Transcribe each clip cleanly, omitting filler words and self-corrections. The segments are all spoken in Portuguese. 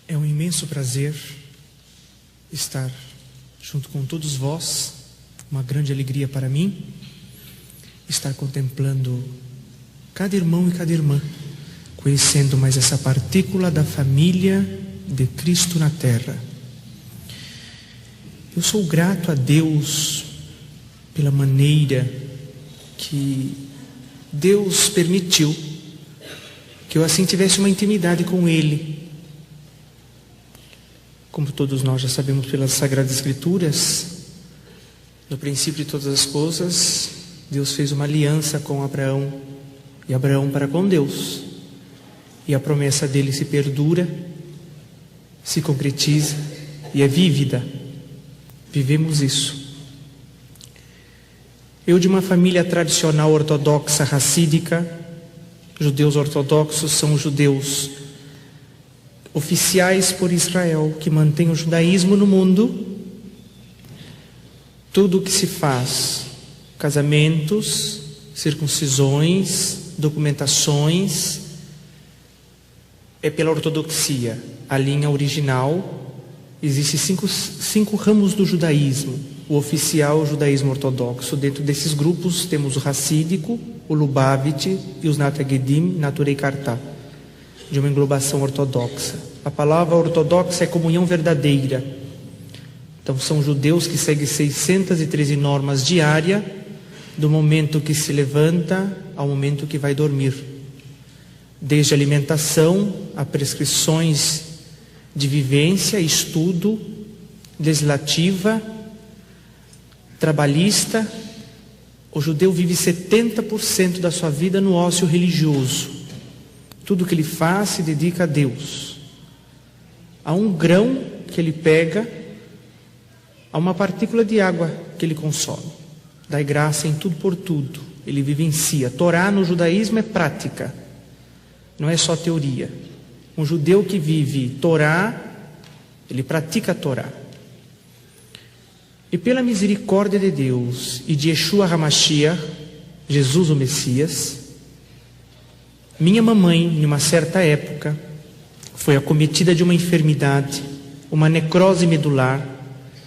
É um imenso prazer estar junto com todos vós, uma grande alegria para mim, estar contemplando cada irmão e cada irmã, conhecendo mais essa partícula da família de Cristo na terra. Eu sou grato a Deus pela maneira que Deus permitiu que eu assim tivesse uma intimidade com Ele. Como todos nós já sabemos pelas Sagradas Escrituras, no princípio de todas as coisas, Deus fez uma aliança com Abraão, e Abraão para com Deus. E a promessa dele se perdura, se concretiza e é vívida. Vivemos isso. Eu, de uma família tradicional ortodoxa racídica, judeus ortodoxos são judeus oficiais por Israel, que mantém o judaísmo no mundo. Tudo o que se faz, casamentos, circuncisões, documentações, é pela ortodoxia, a linha original. Existem cinco ramos do judaísmo. O oficial, o judaísmo ortodoxo. Dentro desses grupos temos o racídico, o Lubavitch e os Natagedim, Naturei Kartá, de uma englobação ortodoxa. A palavra ortodoxa é comunhão verdadeira. Então são judeus que seguem 613 normas diárias, do momento que se levanta ao momento que vai dormir. Desde alimentação a prescrições de vivência, estudo, legislativa, trabalhista. O judeu vive 70% da sua vida no ócio religioso. Tudo que ele faz se dedica a Deus. A um grão que ele pega, a uma partícula de água que ele consome. Dai graça em tudo por tudo. Ele vivencia. Torá no judaísmo é prática, não é só teoria. Um judeu que vive Torá, ele pratica a Torá. E pela misericórdia de Deus e de Yeshua HaMashiach, Jesus o Messias, minha mamãe, em uma certa época, foi acometida de uma enfermidade, uma necrose medular,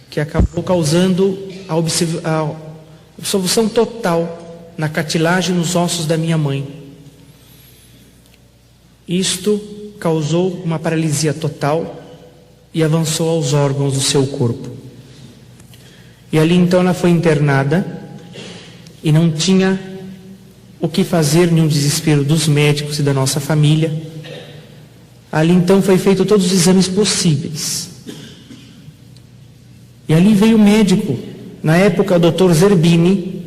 que acabou causando a obstrução total na cartilagem, nos ossos da minha mãe. Isto causou uma paralisia total e avançou aos órgãos do seu corpo. E ali então ela foi internada e não tinha o que fazer, nenhum desespero dos médicos e da nossa família. Ali então foi feito todos os exames possíveis. E ali veio o médico, na época o Dr. Zerbini,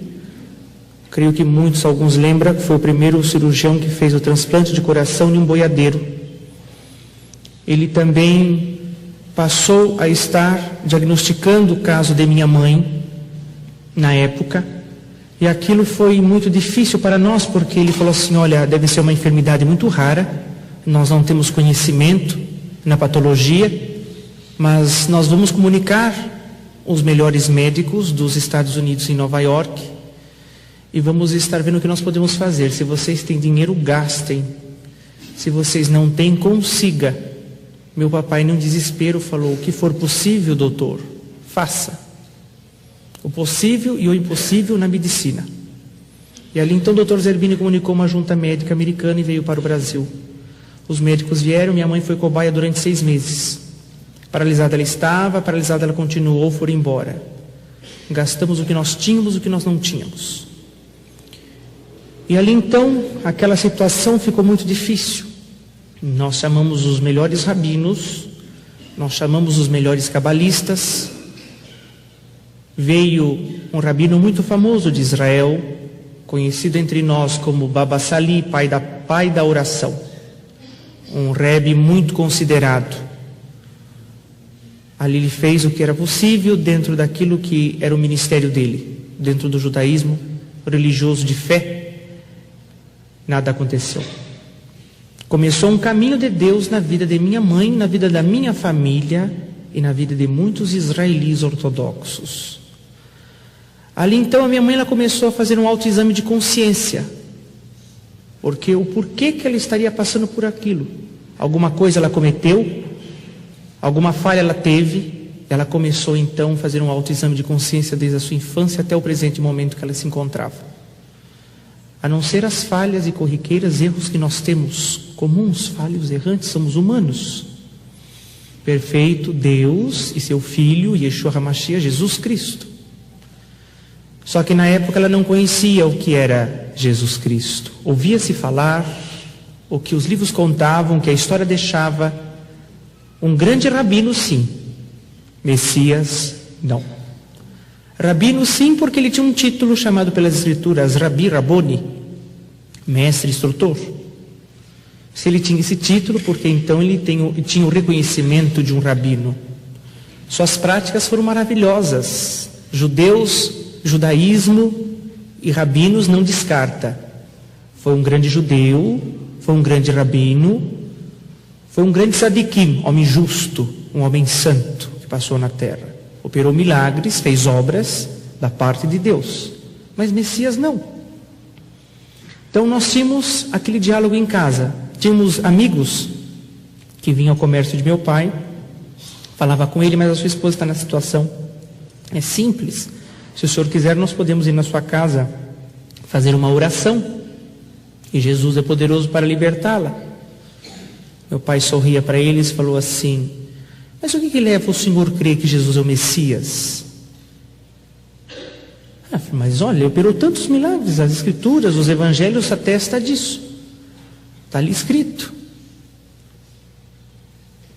creio que alguns lembram, foi o primeiro cirurgião que fez o transplante de coração de um boiadeiro. Ele também passou a estar diagnosticando o caso de minha mãe, na época, e aquilo foi muito difícil para nós, porque ele falou assim: olha, deve ser uma enfermidade muito rara, nós não temos conhecimento na patologia, mas nós vamos comunicar os melhores médicos dos Estados Unidos em Nova York, e vamos estar vendo o que nós podemos fazer. Se vocês têm dinheiro, gastem. Se vocês não têm, consiga. Meu papai, num desespero, falou: o que for possível, doutor, faça. O possível e o impossível na medicina. E ali então o Dr. Zerbini comunicou uma junta médica americana e veio para o Brasil. Os médicos vieram, minha mãe foi cobaia durante 6 meses. Paralisada ela estava, paralisada ela continuou, foram embora. Gastamos o que nós tínhamos, o que nós não tínhamos. E ali então, aquela situação ficou muito difícil. Nós chamamos os melhores rabinos, nós chamamos os melhores cabalistas. Veio um rabino muito famoso de Israel, conhecido entre nós como Baba Sali, pai da oração. Um rebbe muito considerado. Ali ele fez o que era possível dentro daquilo que era o ministério dele, dentro do judaísmo religioso de fé. Nada aconteceu. Começou um caminho de Deus na vida de minha mãe, na vida da minha família e na vida de muitos israelis ortodoxos. Ali então a minha mãe ela começou a fazer um autoexame de consciência, porque o porquê que ela estaria passando por aquilo. Alguma coisa ela cometeu, Alguma falha ela teve, ela começou então a fazer um autoexame de consciência desde a sua infância até o presente momento que ela se encontrava. A não ser as falhas e corriqueiras, erros que nós temos, comuns, falhos, errantes, somos humanos. Perfeito Deus e seu Filho, Yeshua HaMashiach, Jesus Cristo. Só que na época ela não conhecia o que era Jesus Cristo. Ouvia-se falar, o que os livros contavam, que a história deixava, um grande rabino sim, Messias não. Rabino sim, porque ele tinha um título chamado pelas escrituras Rabi Raboni, mestre instrutor. Se ele tinha esse título, porque então ele tinha o reconhecimento de um rabino. Suas práticas foram maravilhosas. Judaísmo e rabinos não descarta. Foi um grande judeu, foi um grande rabino, foi um grande sadiquim, homem justo, um homem santo que passou na terra. Operou milagres, fez obras da parte de Deus. Mas Messias não. Então nós tínhamos aquele diálogo em casa. Tínhamos amigos que vinham ao comércio de meu pai, falava com ele, mas a sua esposa está na situação. É simples. Se o senhor quiser, nós podemos ir na sua casa fazer uma oração. E Jesus é poderoso para libertá-la. Meu pai sorria para eles e falou assim: mas o que leva o senhor a crer que Jesus é o Messias? Mas olha, operou tantos milagres, as escrituras, os evangelhos atestam disso. Está ali escrito.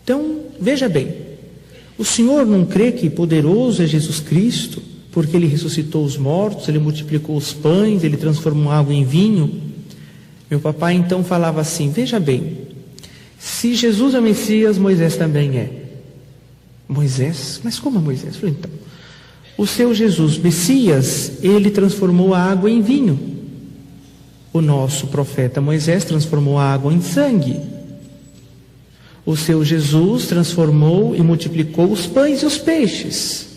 Então, veja bem, o senhor não crê que poderoso é Jesus Cristo, porque ele ressuscitou os mortos, ele multiplicou os pães, ele transformou água em vinho? Meu papai então falava assim: veja bem, se Jesus é o Messias, Moisés também é. Moisés? Mas como é Moisés? Eu falei, então, o seu Jesus, Messias, ele transformou a água em vinho. O nosso profeta Moisés transformou a água em sangue. O seu Jesus transformou e multiplicou os pães e os peixes.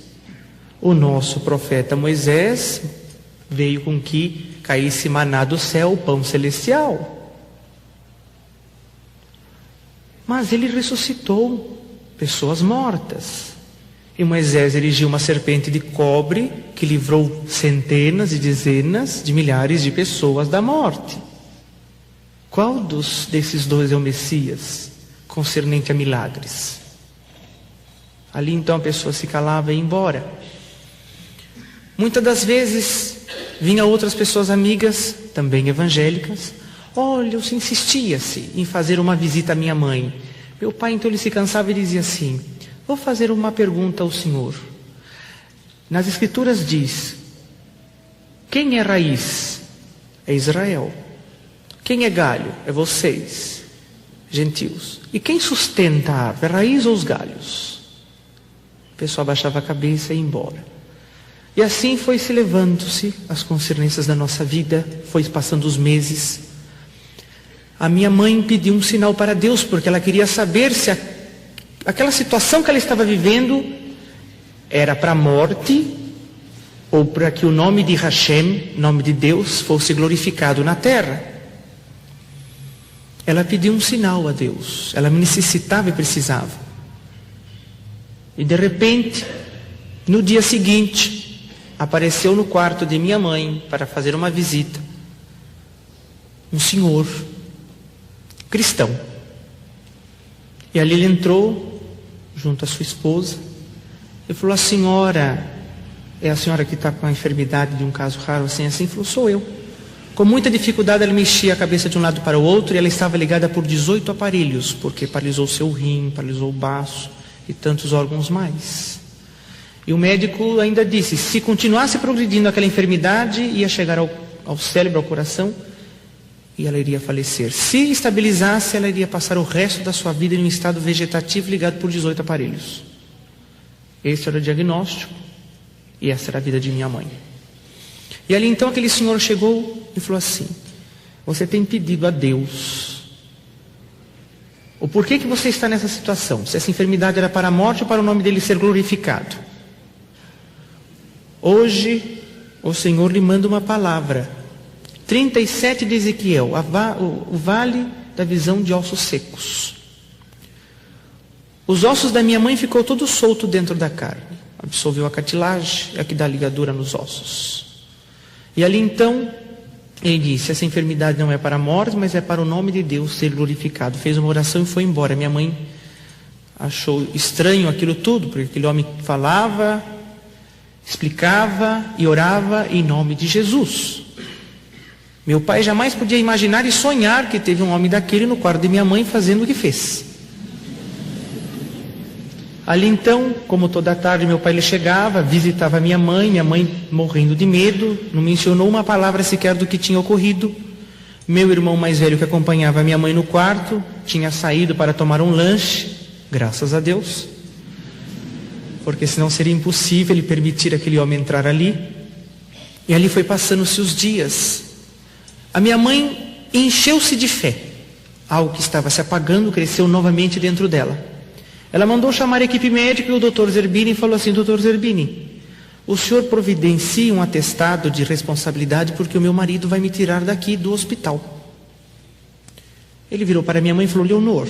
O nosso profeta Moisés veio com que caísse maná do céu, o pão celestial. Mas ele ressuscitou pessoas mortas. E Moisés erigiu uma serpente de cobre que livrou centenas e dezenas de milhares de pessoas da morte. Qual desses dois é o Messias, concernente a milagres? Ali então a pessoa se calava e ia embora. Muitas das vezes vinham outras pessoas amigas, também evangélicas. Olha, eu insistia-se em fazer uma visita à minha mãe. Meu pai então ele se cansava e dizia assim: vou fazer uma pergunta ao senhor. Nas escrituras diz: quem é raiz? É Israel. Quem é galho? É vocês, gentios. E quem sustenta a árvore? A raiz ou os galhos? A pessoa abaixava a cabeça e ia embora. E assim foi se levando-se as concernências da nossa vida, foi passando os meses. A minha mãe pediu um sinal para Deus, porque ela queria saber se aquela situação que ela estava vivendo era para a morte ou para que o nome de Hashem, nome de Deus, fosse glorificado na terra. Ela pediu um sinal a Deus, ela necessitava e precisava. E de repente, no dia seguinte, apareceu no quarto de minha mãe para fazer uma visita um senhor cristão. E ali ele entrou junto à sua esposa e falou: a senhora é a senhora que está com a enfermidade de um caso raro assim? Falou: sou eu. Com muita dificuldade ela mexia a cabeça de um lado para o outro, e ela estava ligada por 18 aparelhos, porque paralisou seu rim, paralisou o baço e tantos órgãos mais. E o médico ainda disse: se continuasse progredindo aquela enfermidade, ia chegar ao cérebro, ao coração, e ela iria falecer. Se estabilizasse, ela iria passar o resto da sua vida em um estado vegetativo ligado por 18 aparelhos. Esse era o diagnóstico, e essa era a vida de minha mãe. E ali então aquele senhor chegou e falou assim: você tem pedido a Deus o porquê que você está nessa situação, se essa enfermidade era para a morte ou para o nome dele ser glorificado. Hoje o Senhor lhe manda uma palavra, 37 de Ezequiel, o vale da visão de ossos secos. Os ossos da minha mãe ficou todo solto dentro da carne. Absorveu a cartilagem, a que dá ligadura nos ossos. E ali então, ele disse, essa enfermidade não é para a morte, mas é para o nome de Deus ser glorificado. Fez uma oração e foi embora. Minha mãe achou estranho aquilo tudo, porque aquele homem falava, explicava e orava em nome de Jesus. Meu pai jamais podia imaginar e sonhar que teve um homem daquele no quarto de minha mãe fazendo o que fez. Ali então, como toda tarde meu pai lhe chegava, visitava minha mãe morrendo de medo, não mencionou uma palavra sequer do que tinha ocorrido. Meu irmão mais velho, que acompanhava minha mãe no quarto, tinha saído para tomar um lanche, graças a Deus, porque senão seria impossível ele permitir aquele homem entrar ali. E ali foi passando-se os dias. A minha mãe encheu-se de fé. Algo que estava se apagando cresceu novamente dentro dela. Ela mandou chamar a equipe médica e o Dr. Zerbini falou assim, Dr. Zerbini, o senhor providencie um atestado de responsabilidade porque o meu marido vai me tirar daqui do hospital. Ele virou para minha mãe e falou, Leonor,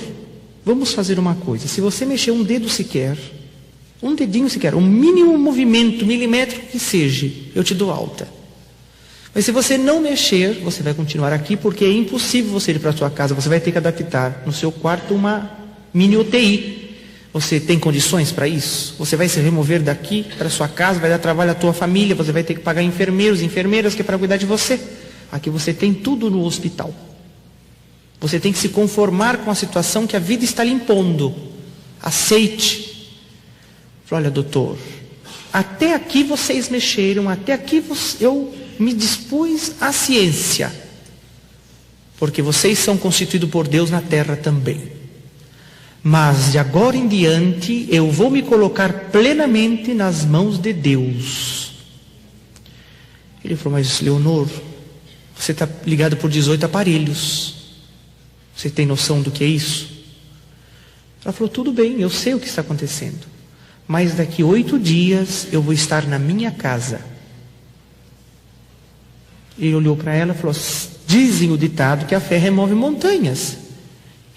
vamos fazer uma coisa, se você mexer um dedo sequer, um dedinho sequer, um mínimo movimento milimétrico que seja, eu te dou alta. Mas se você não mexer, você vai continuar aqui porque é impossível você ir para a sua casa, você vai ter que adaptar no seu quarto uma mini UTI. Você tem condições para isso? Você vai se remover daqui para a sua casa, vai dar trabalho à tua família, você vai ter que pagar enfermeiros, enfermeiras que é para cuidar de você. Aqui você tem tudo no hospital. Você tem que se conformar com a situação que a vida está lhe impondo. Aceite. Olha, doutor, até aqui vocês mexeram, até aqui eu me dispus à ciência. Porque vocês são constituídos por Deus na terra também. Mas de agora em diante eu vou me colocar plenamente nas mãos de Deus. Ele falou, mas Leonor, você está ligado por 18 aparelhos. Você tem noção do que é isso? Ela falou, tudo bem, eu sei o que está acontecendo. Mas daqui 8 dias eu vou estar na minha casa. Ele olhou para ela e falou, dizem o ditado que a fé remove montanhas.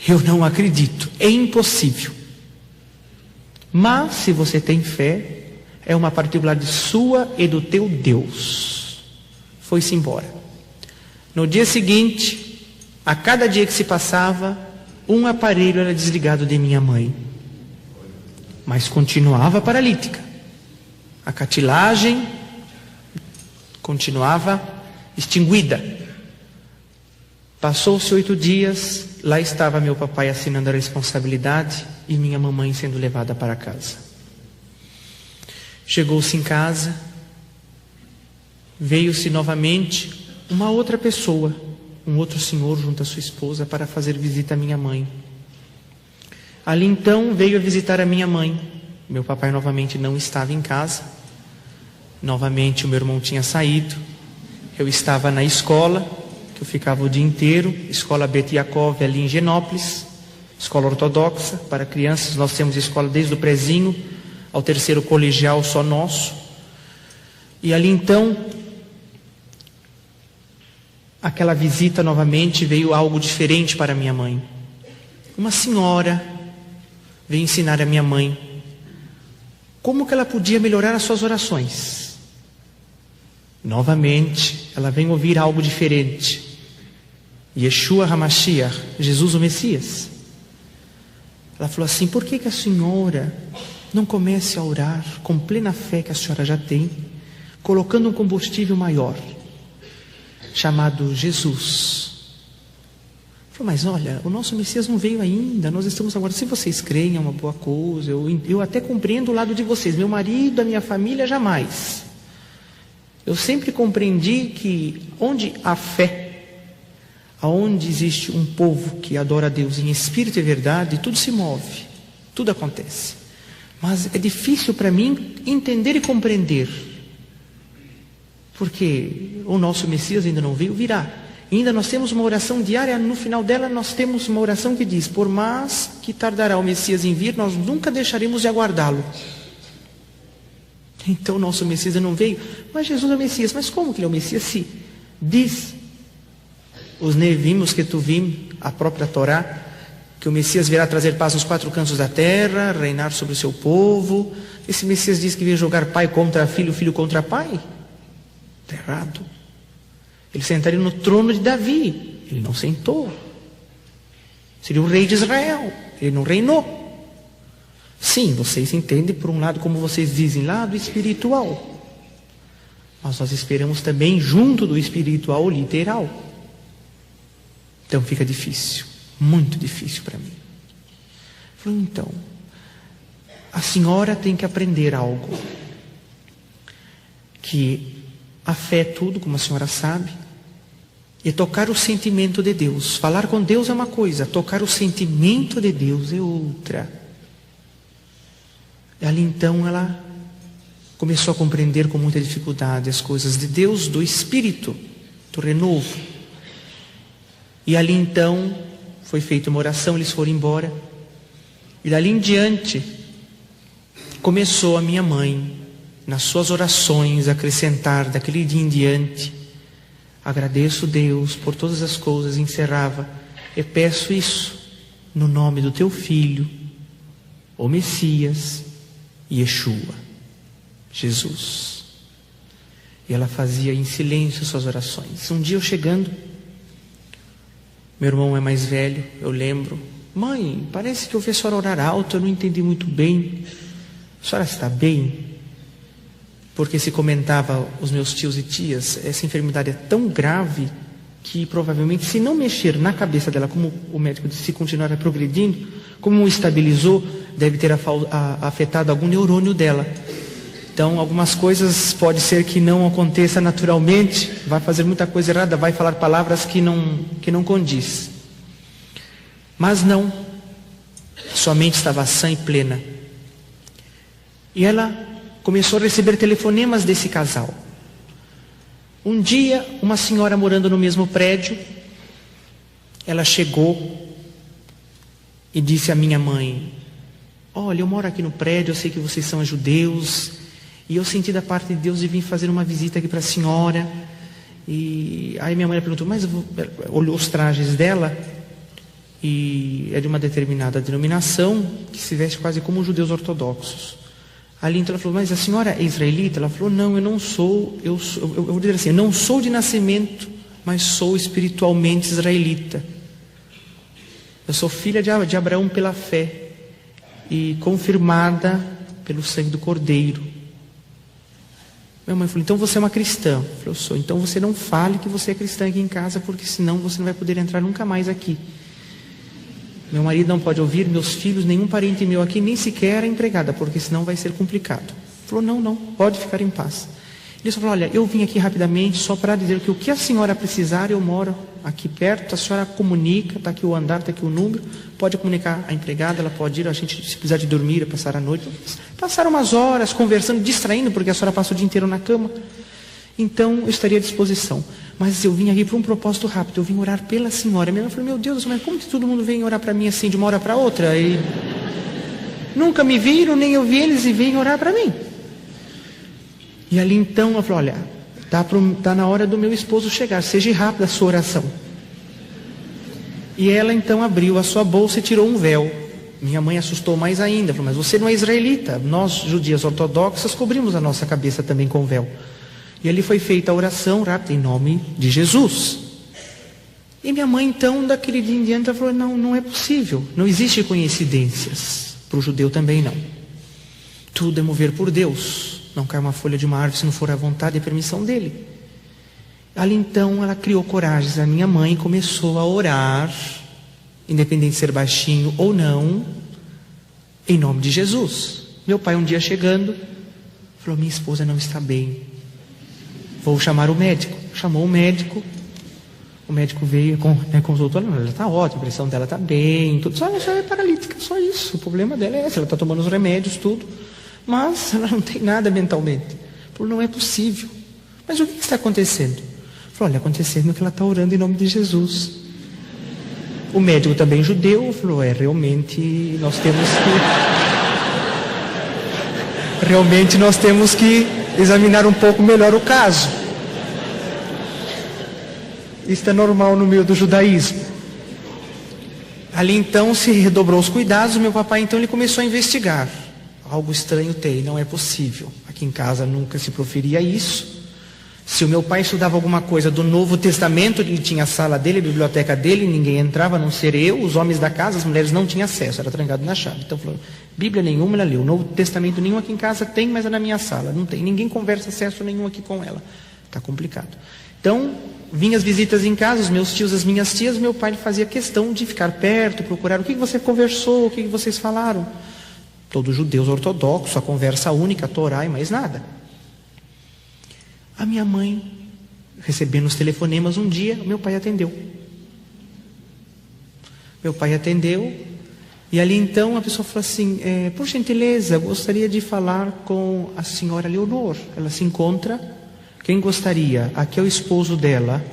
Eu não acredito, é impossível. Mas se você tem fé, é uma particularidade sua e do teu Deus. Foi-se embora. No dia seguinte, a cada dia que se passava, um aparelho era desligado de minha mãe. Mas continuava paralítica. A cartilagem continuava extinguida. Passou-se 8 dias, lá estava meu papai assinando a responsabilidade e minha mamãe sendo levada para casa. Chegou-se em casa, veio-se novamente uma outra pessoa, um outro senhor junto à sua esposa para fazer visita à minha mãe. Ali então veio a visitar a minha mãe. Meu papai novamente não estava em casa. Novamente o meu irmão tinha saído. Eu estava na escola. Eu ficava o dia inteiro, escola Bet Yaakov ali em Genópolis, escola ortodoxa para crianças. Nós temos escola desde o prezinho ao 3º colegial só nosso. E ali então, aquela visita novamente veio algo diferente para minha mãe. Uma senhora veio ensinar a minha mãe como que ela podia melhorar as suas orações. Novamente, ela vem ouvir algo diferente. Yeshua HaMashiach, Jesus o Messias. Ela falou assim, por que a senhora não comece a orar com plena fé que a senhora já tem, colocando um combustível maior, chamado Jesus? Falou, mas olha, o nosso Messias não veio ainda, nós estamos agora, se vocês creem é uma boa coisa, eu até compreendo o lado de vocês, meu marido, a minha família, jamais. Eu sempre compreendi que onde há fé, aonde existe um povo que adora a Deus em espírito e verdade, tudo se move, tudo acontece. Mas é difícil para mim entender e compreender, porque o nosso Messias ainda não veio, virá. E ainda nós temos uma oração diária, no final dela nós temos uma oração que diz, por mais que tardará o Messias em vir, nós nunca deixaremos de aguardá-lo. Então o nosso Messias não veio, mas Jesus é o Messias. Mas como que ele é o Messias? Se diz os Nevim, os Ketuvim, a própria Torá, que o Messias virá trazer paz nos 4 cantos da terra, reinar sobre o seu povo. Esse Messias diz que veio jogar pai contra filho, filho contra pai. Está errado. Ele sentaria no trono de Davi. Ele não sentou. Seria o rei de Israel. Ele não reinou. Sim, vocês entendem por um lado, como vocês dizem, lado espiritual. Mas nós esperamos também junto do espiritual literal. Então fica difícil, muito difícil para mim. Falei, então, a senhora tem que aprender algo. Que a fé é tudo, como a senhora sabe. E tocar o sentimento de Deus. Falar com Deus é uma coisa, tocar o sentimento de Deus é outra. E ali então ela começou a compreender com muita dificuldade as coisas de Deus, do Espírito, do renovo. E ali então foi feita uma oração, eles foram embora. E dali em diante começou a minha mãe, nas suas orações, a acrescentar daquele dia em diante: agradeço Deus por todas as coisas, encerrava, e peço isso no nome do teu filho, o Messias, Yeshua, Jesus. E ela fazia em silêncio suas orações. Um dia eu chegando, meu irmão é mais velho, eu lembro: mãe, parece que eu vi a senhora orar alto, eu não entendi muito bem. A senhora está bem? Porque se comentava os meus tios e tias, essa enfermidade é tão grave que provavelmente, se não mexer na cabeça dela, como o médico disse, se continuar progredindo, como estabilizou, deve ter afetado algum neurônio dela. Então, algumas coisas pode ser que não aconteça naturalmente, vai fazer muita coisa errada, vai falar palavras que não condiz. Mas não, sua mente estava sã e plena. E ela começou a receber telefonemas desse casal. Um dia, uma senhora morando no mesmo prédio, ela chegou e disse à minha mãe: olha, eu moro aqui no prédio, eu sei que vocês são judeus, e eu senti da parte de Deus de vir fazer uma visita aqui para a senhora. E aí minha mãe perguntou, mas olhou os trajes dela, e é de uma determinada denominação, que se veste quase como os judeus ortodoxos. Ali então ela falou, mas a senhora é israelita? Ela falou, não, eu não sou, eu vou dizer assim, eu não sou de nascimento, mas sou espiritualmente israelita. Eu sou filha de Abraão pela fé e confirmada pelo sangue do Cordeiro. Minha mãe falou, então você é uma cristã? Eu falei, eu sou. Então você não fale que você é cristã aqui em casa, porque senão você não vai poder entrar nunca mais aqui. Meu marido não pode ouvir, meus filhos, nenhum parente meu aqui, nem sequer a empregada, porque senão vai ser complicado. Falou, não, pode ficar em paz. Ele só falou, olha, eu vim aqui rapidamente só para dizer que o que a senhora precisar, eu moro aqui perto, a senhora comunica, está aqui o andar, está aqui o número, pode comunicar a empregada, ela pode ir, a gente, se precisar de dormir, passar a noite. Passaram umas horas conversando, distraindo, porque a senhora passou o dia inteiro na cama. Então, eu estaria à disposição. Mas eu vim aqui para um propósito rápido, eu vim orar pela senhora. Minha mãe falou, meu Deus, mas como que todo mundo vem orar para mim assim, de uma hora para outra? E nunca me viram, nem eu vi eles e vêm orar para mim. E ali então, ela falou, olha, está na hora do meu esposo chegar, seja rápida a sua oração. E ela então abriu a sua bolsa e tirou um véu. Minha mãe assustou mais ainda, falou, mas você não é israelita, nós judias ortodoxas cobrimos a nossa cabeça também com véu. E ali foi feita a oração rápida, em nome de Jesus. E minha mãe então, daquele dia em diante, ela falou, não é possível, não existe coincidências, para o judeu também não. Tudo é mover por Deus, não cai uma folha de uma árvore se não for a vontade e a permissão dele. Ali então ela criou coragem, a minha mãe começou a orar, independente de ser baixinho ou não, em nome de Jesus. Meu pai um dia chegando, falou, minha esposa não está bem, vou chamar o médico. Chamou o médico veio, consultou, ela está ótima, a pressão dela está bem, tudo, só ela é paralítica, só isso, o problema dela é esse, ela está tomando os remédios, tudo, mas ela não tem nada mentalmente. Falou, não é possível. Mas o que está acontecendo? Falou, olha, acontecendo que ela está orando em nome de Jesus. O médico também judeu falou, realmente nós temos que examinar um pouco melhor o caso. Isso é normal no meio do judaísmo. Ali então se redobrou os cuidados. Meu papai então ele começou a investigar. Algo estranho tem, não é possível. Aqui em casa nunca se proferia isso. Se o meu pai estudava alguma coisa do Novo Testamento, ele tinha a sala dele, a biblioteca dele, ninguém entrava, a não ser eu, os homens da casa, as mulheres não tinham acesso, era trancado na chave. Então falou, Bíblia nenhuma ela leu, Novo Testamento nenhum aqui em casa tem, mas é na minha sala, não tem, ninguém conversa acesso nenhum aqui com ela. Está complicado. Então, vinham as visitas em casa, os meus tios, as minhas tias, meu pai fazia questão de ficar perto, procurar o que você conversou, o que vocês falaram. Todos judeus ortodoxos, a conversa única, a Torá e mais nada. A minha mãe, recebendo os telefonemas um dia, meu pai atendeu. Meu pai atendeu, e ali então a pessoa falou assim, por gentileza, gostaria de falar com a senhora Leonor. Ela se encontra, quem gostaria? Aqui é o esposo dela.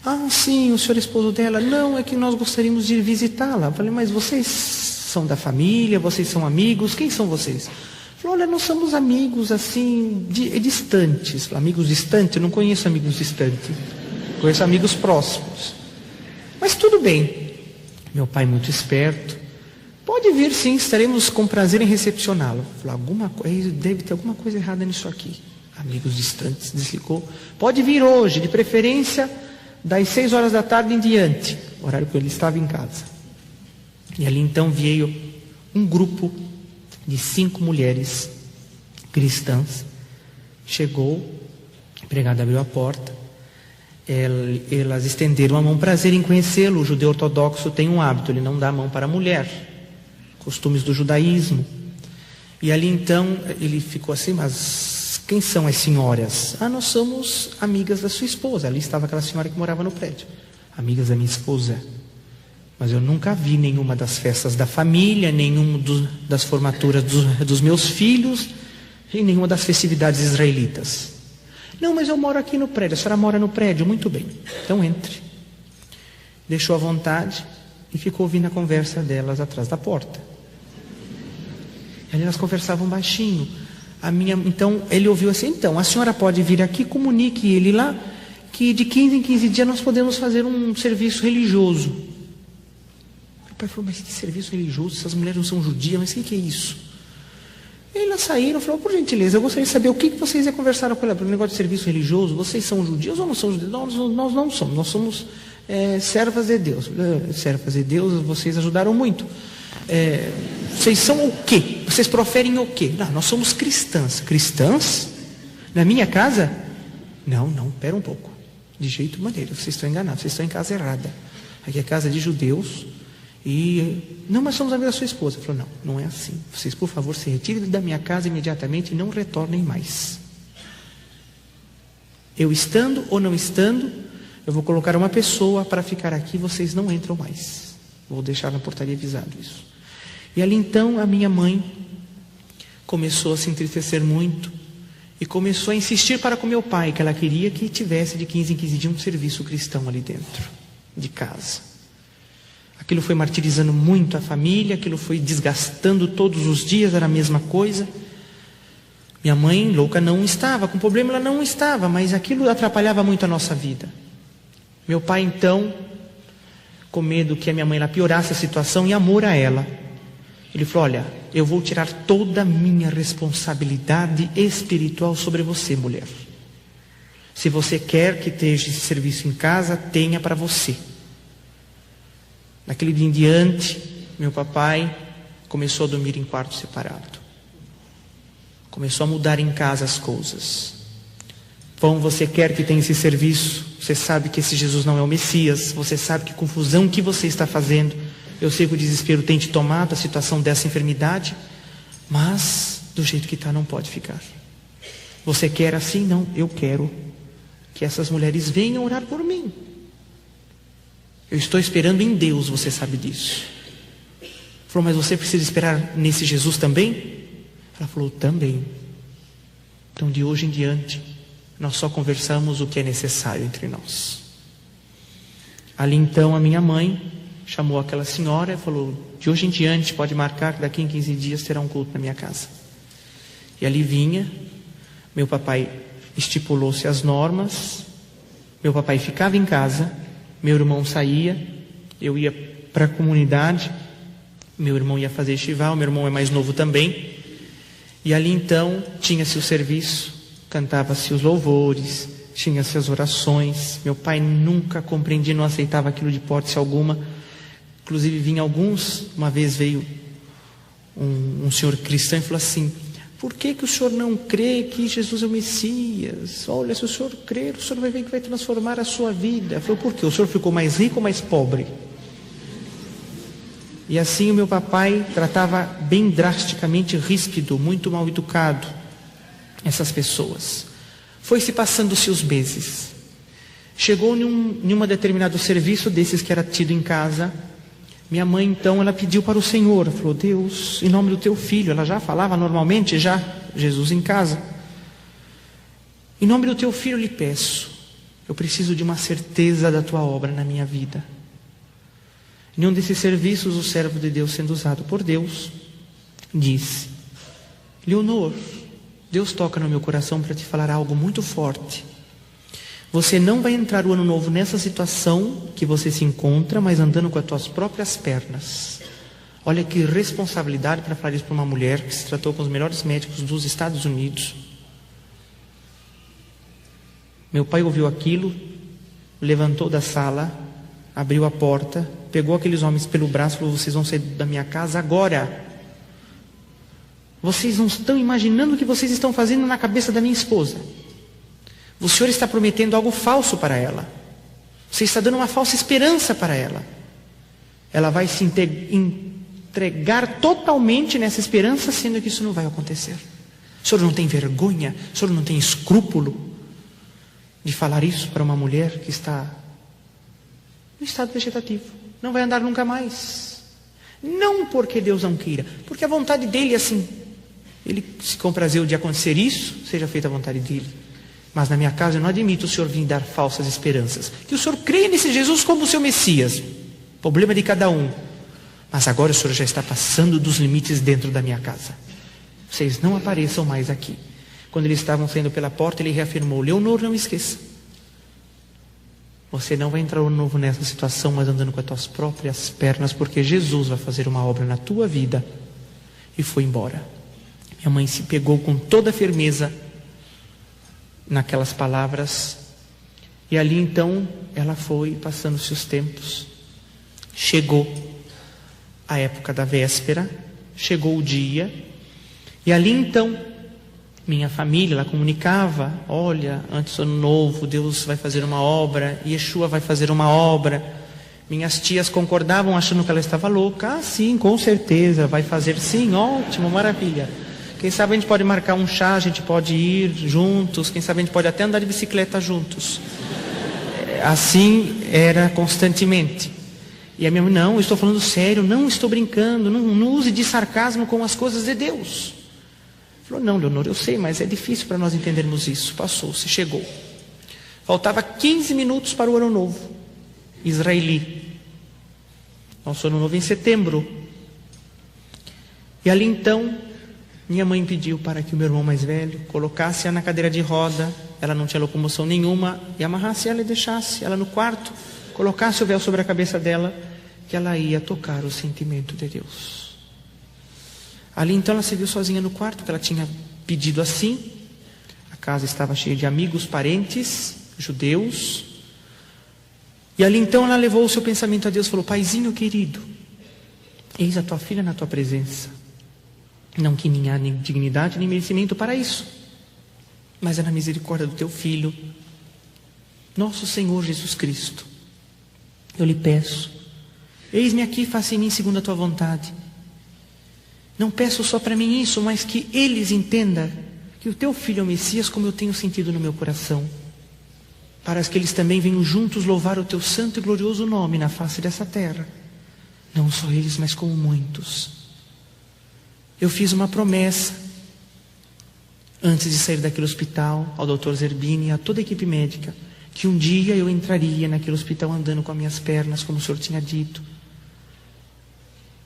Ah, sim, o senhor é esposo dela. Não, é que nós gostaríamos de ir visitá-la. Eu falei, mas vocês são da família, vocês são amigos, quem são vocês? Falou, olha, nós somos amigos assim, distantes. Amigos distantes? Eu não conheço amigos distantes. Conheço amigos próximos. Mas tudo bem. Meu pai muito esperto. Pode vir sim, estaremos com prazer em recepcioná-lo. Falou, deve ter alguma coisa errada nisso aqui. Amigos distantes, desligou. Pode vir hoje, de preferência, das 6 horas da tarde em diante. Horário que ele estava em casa. E ali então veio um grupo de 5 mulheres cristãs. Chegou, a empregada abriu a porta, elas estenderam a mão, prazer em conhecê-lo. O judeu ortodoxo tem um hábito, ele não dá a mão para a mulher, costumes do judaísmo. E ali então ele ficou assim, mas quem são as senhoras? Ah, nós somos amigas da sua esposa. Ali estava aquela senhora que morava no prédio, amigas da minha esposa. Mas eu nunca vi nenhuma das festas da família, nenhuma das formaturas dos meus filhos, e nenhuma das festividades israelitas. Não, mas eu moro aqui no prédio. A senhora mora no prédio? Muito bem. Então entre. Deixou à vontade e ficou ouvindo a conversa delas atrás da porta. E ali elas conversavam baixinho. Então ele ouviu assim, então, a senhora pode vir aqui, comunique ele lá, que de 15 em 15 dias nós podemos fazer um serviço religioso. O pai falou, mas que serviço religioso? Essas mulheres não são judias, mas o que é isso? E elas saíram e falaram, por gentileza, eu gostaria de saber o que vocês conversaram com ela. Para o negócio de serviço religioso, vocês são judios ou não são judios? Nós não somos, nós somos servas de Deus. Servas de Deus, vocês ajudaram muito. Vocês são o quê? Vocês proferem o quê? Não, nós somos cristãs. Cristãs? Na minha casa? Não, pera um pouco. De jeito maneiro, vocês estão enganados, vocês estão em casa errada. Aqui é casa de judeus. Não, mas somos amigos da sua esposa. Ele falou, não é assim. Vocês, por favor, se retirem da minha casa imediatamente e não retornem mais. Eu estando ou não estando, eu vou colocar uma pessoa para ficar aqui, vocês não entram mais. Vou deixar na portaria avisado isso. E ali então a minha mãe começou a se entristecer muito e começou a insistir para com meu pai, que ela queria que tivesse de 15 em 15 dias um serviço cristão ali dentro de casa. Aquilo foi martirizando muito a família, aquilo foi desgastando todos os dias, era a mesma coisa. Minha mãe, louca, não estava, com problema ela não estava, mas aquilo atrapalhava muito a nossa vida. Meu pai então, com medo que a minha mãe ela piorasse a situação, e amor a ela, ele falou, olha, eu vou tirar toda a minha responsabilidade espiritual sobre você, mulher. Se você quer que esteja esse serviço em casa, tenha para você. Naquele dia em diante, meu papai começou a dormir em quarto separado. Começou a mudar em casa as coisas. Bom, você quer que tenha esse serviço? Você sabe que esse Jesus não é o Messias. Você sabe que confusão que você está fazendo. Eu sei que o desespero tem te tomado, a situação dessa enfermidade. Mas, do jeito que está, não pode ficar. Você quer assim? Não, eu quero que essas mulheres venham orar por mim. Eu estou esperando em Deus, você sabe disso. Falou, mas você precisa esperar nesse Jesus também? Ela falou, também. Então de hoje em diante, nós só conversamos o que é necessário entre nós. Ali então a minha mãe chamou aquela senhora e falou, de hoje em diante pode marcar que daqui em 15 dias terá um culto na minha casa. E ali vinha, meu papai estipulou-se as normas, meu papai ficava em casa, meu irmão saía, Eu ia para a comunidade, meu irmão ia fazer Shiva, meu irmão é mais novo também. E ali então tinha-se o serviço, cantava-se os louvores, tinha-se as orações. Meu pai nunca compreendia, não aceitava aquilo de hipótese alguma. Inclusive vinha uma vez veio um senhor cristão e falou assim: por que o senhor não crê que Jesus é o Messias? Olha, se o senhor crer, o senhor vai ver que vai transformar a sua vida. Falou: por quê? O senhor ficou mais rico ou mais pobre? E assim o meu papai tratava bem drasticamente, ríspido, muito mal educado essas pessoas. Foi-se passando-se os meses. Chegou em um determinado serviço desses que era tido em casa. Minha mãe então, ela pediu para o Senhor, falou: Deus, em nome do teu filho, ela já falava normalmente, já, Jesus em casa. Em nome do teu filho lhe peço, eu preciso de uma certeza da tua obra na minha vida. Em um desses serviços, o servo de Deus, sendo usado por Deus, disse: Leonor, Deus toca no meu coração para te falar algo muito forte. Você não vai entrar o ano novo nessa situação que você se encontra, mas andando com as tuas próprias pernas. Olha que responsabilidade para falar isso para uma mulher que se tratou com os melhores médicos dos Estados Unidos. Meu pai ouviu aquilo, levantou da sala, abriu a porta, pegou aqueles homens pelo braço e falou: vocês vão sair da minha casa agora. Vocês não estão imaginando o que vocês estão fazendo na cabeça da minha esposa. O Senhor está prometendo algo falso para ela. Você está dando uma falsa esperança para ela. Ela vai se entregar totalmente nessa esperança, sendo que isso não vai acontecer. O Senhor não tem vergonha? O Senhor não tem escrúpulo de falar isso para uma mulher que está no estado vegetativo? Não vai andar nunca mais. Não porque Deus não queira, porque a vontade dele é assim. Ele se comprazeu de acontecer isso, seja feita a vontade dele. Mas na minha casa eu não admito o Senhor vir dar falsas esperanças. Que o Senhor creia nesse Jesus como o seu Messias. Problema de cada um. Mas agora o Senhor já está passando dos limites dentro da minha casa. Vocês não apareçam mais aqui. Quando eles estavam saindo pela porta, ele reafirmou: Leonor, não esqueça. Você não vai entrar de novo nessa situação, mas andando com as tuas próprias pernas, porque Jesus vai fazer uma obra na tua vida. E foi embora. Minha mãe se pegou com toda a firmeza naquelas palavras. E ali então, ela foi passando-se os tempos. Chegou a época da véspera, chegou o dia. E ali então, minha família, ela comunicava: olha, antes do ano novo, Deus vai fazer uma obra, Yeshua vai fazer uma obra. Minhas tias concordavam, achando que ela estava louca. Ah, sim, com certeza, vai fazer sim, ótimo, maravilha. Quem sabe a gente pode marcar um chá, a gente pode ir juntos, quem sabe a gente pode até andar de bicicleta juntos. Assim era constantemente. E a minha mãe: não, eu estou falando sério, não estou brincando, não use de sarcasmo com as coisas de Deus. Falou: não, Leonor, eu sei, mas é difícil para nós entendermos isso. Passou-se, chegou. Faltava 15 minutos para o ano novo israeli. Nosso ano novo em setembro. E ali então, minha mãe pediu para que o meu irmão mais velho colocasse ela na cadeira de roda. Ela não tinha locomoção nenhuma. E amarrasse ela e deixasse ela no quarto. Colocasse o véu sobre a cabeça dela, que ela ia tocar o sentimento de Deus. Ali então ela se viu sozinha no quarto, que ela tinha pedido assim. A casa estava cheia de amigos, parentes, judeus. E ali então ela levou o seu pensamento a Deus e falou: Paizinho querido, eis a tua filha na tua presença. Não que nem há nem dignidade nem merecimento para isso, mas é na misericórdia do teu Filho, nosso Senhor Jesus Cristo. Eu lhe peço, eis-me aqui, faça em mim segundo a tua vontade. Não peço só para mim isso, mas que eles entendam que o teu Filho é o Messias, como eu tenho sentido no meu coração, para que eles também venham juntos louvar o teu santo e glorioso nome na face dessa terra. Não só eles, mas como muitos. Eu fiz uma promessa antes de sair daquele hospital ao Dr. Zerbini e a toda a equipe médica, que um dia eu entraria naquele hospital andando com as minhas pernas, como o Senhor tinha dito.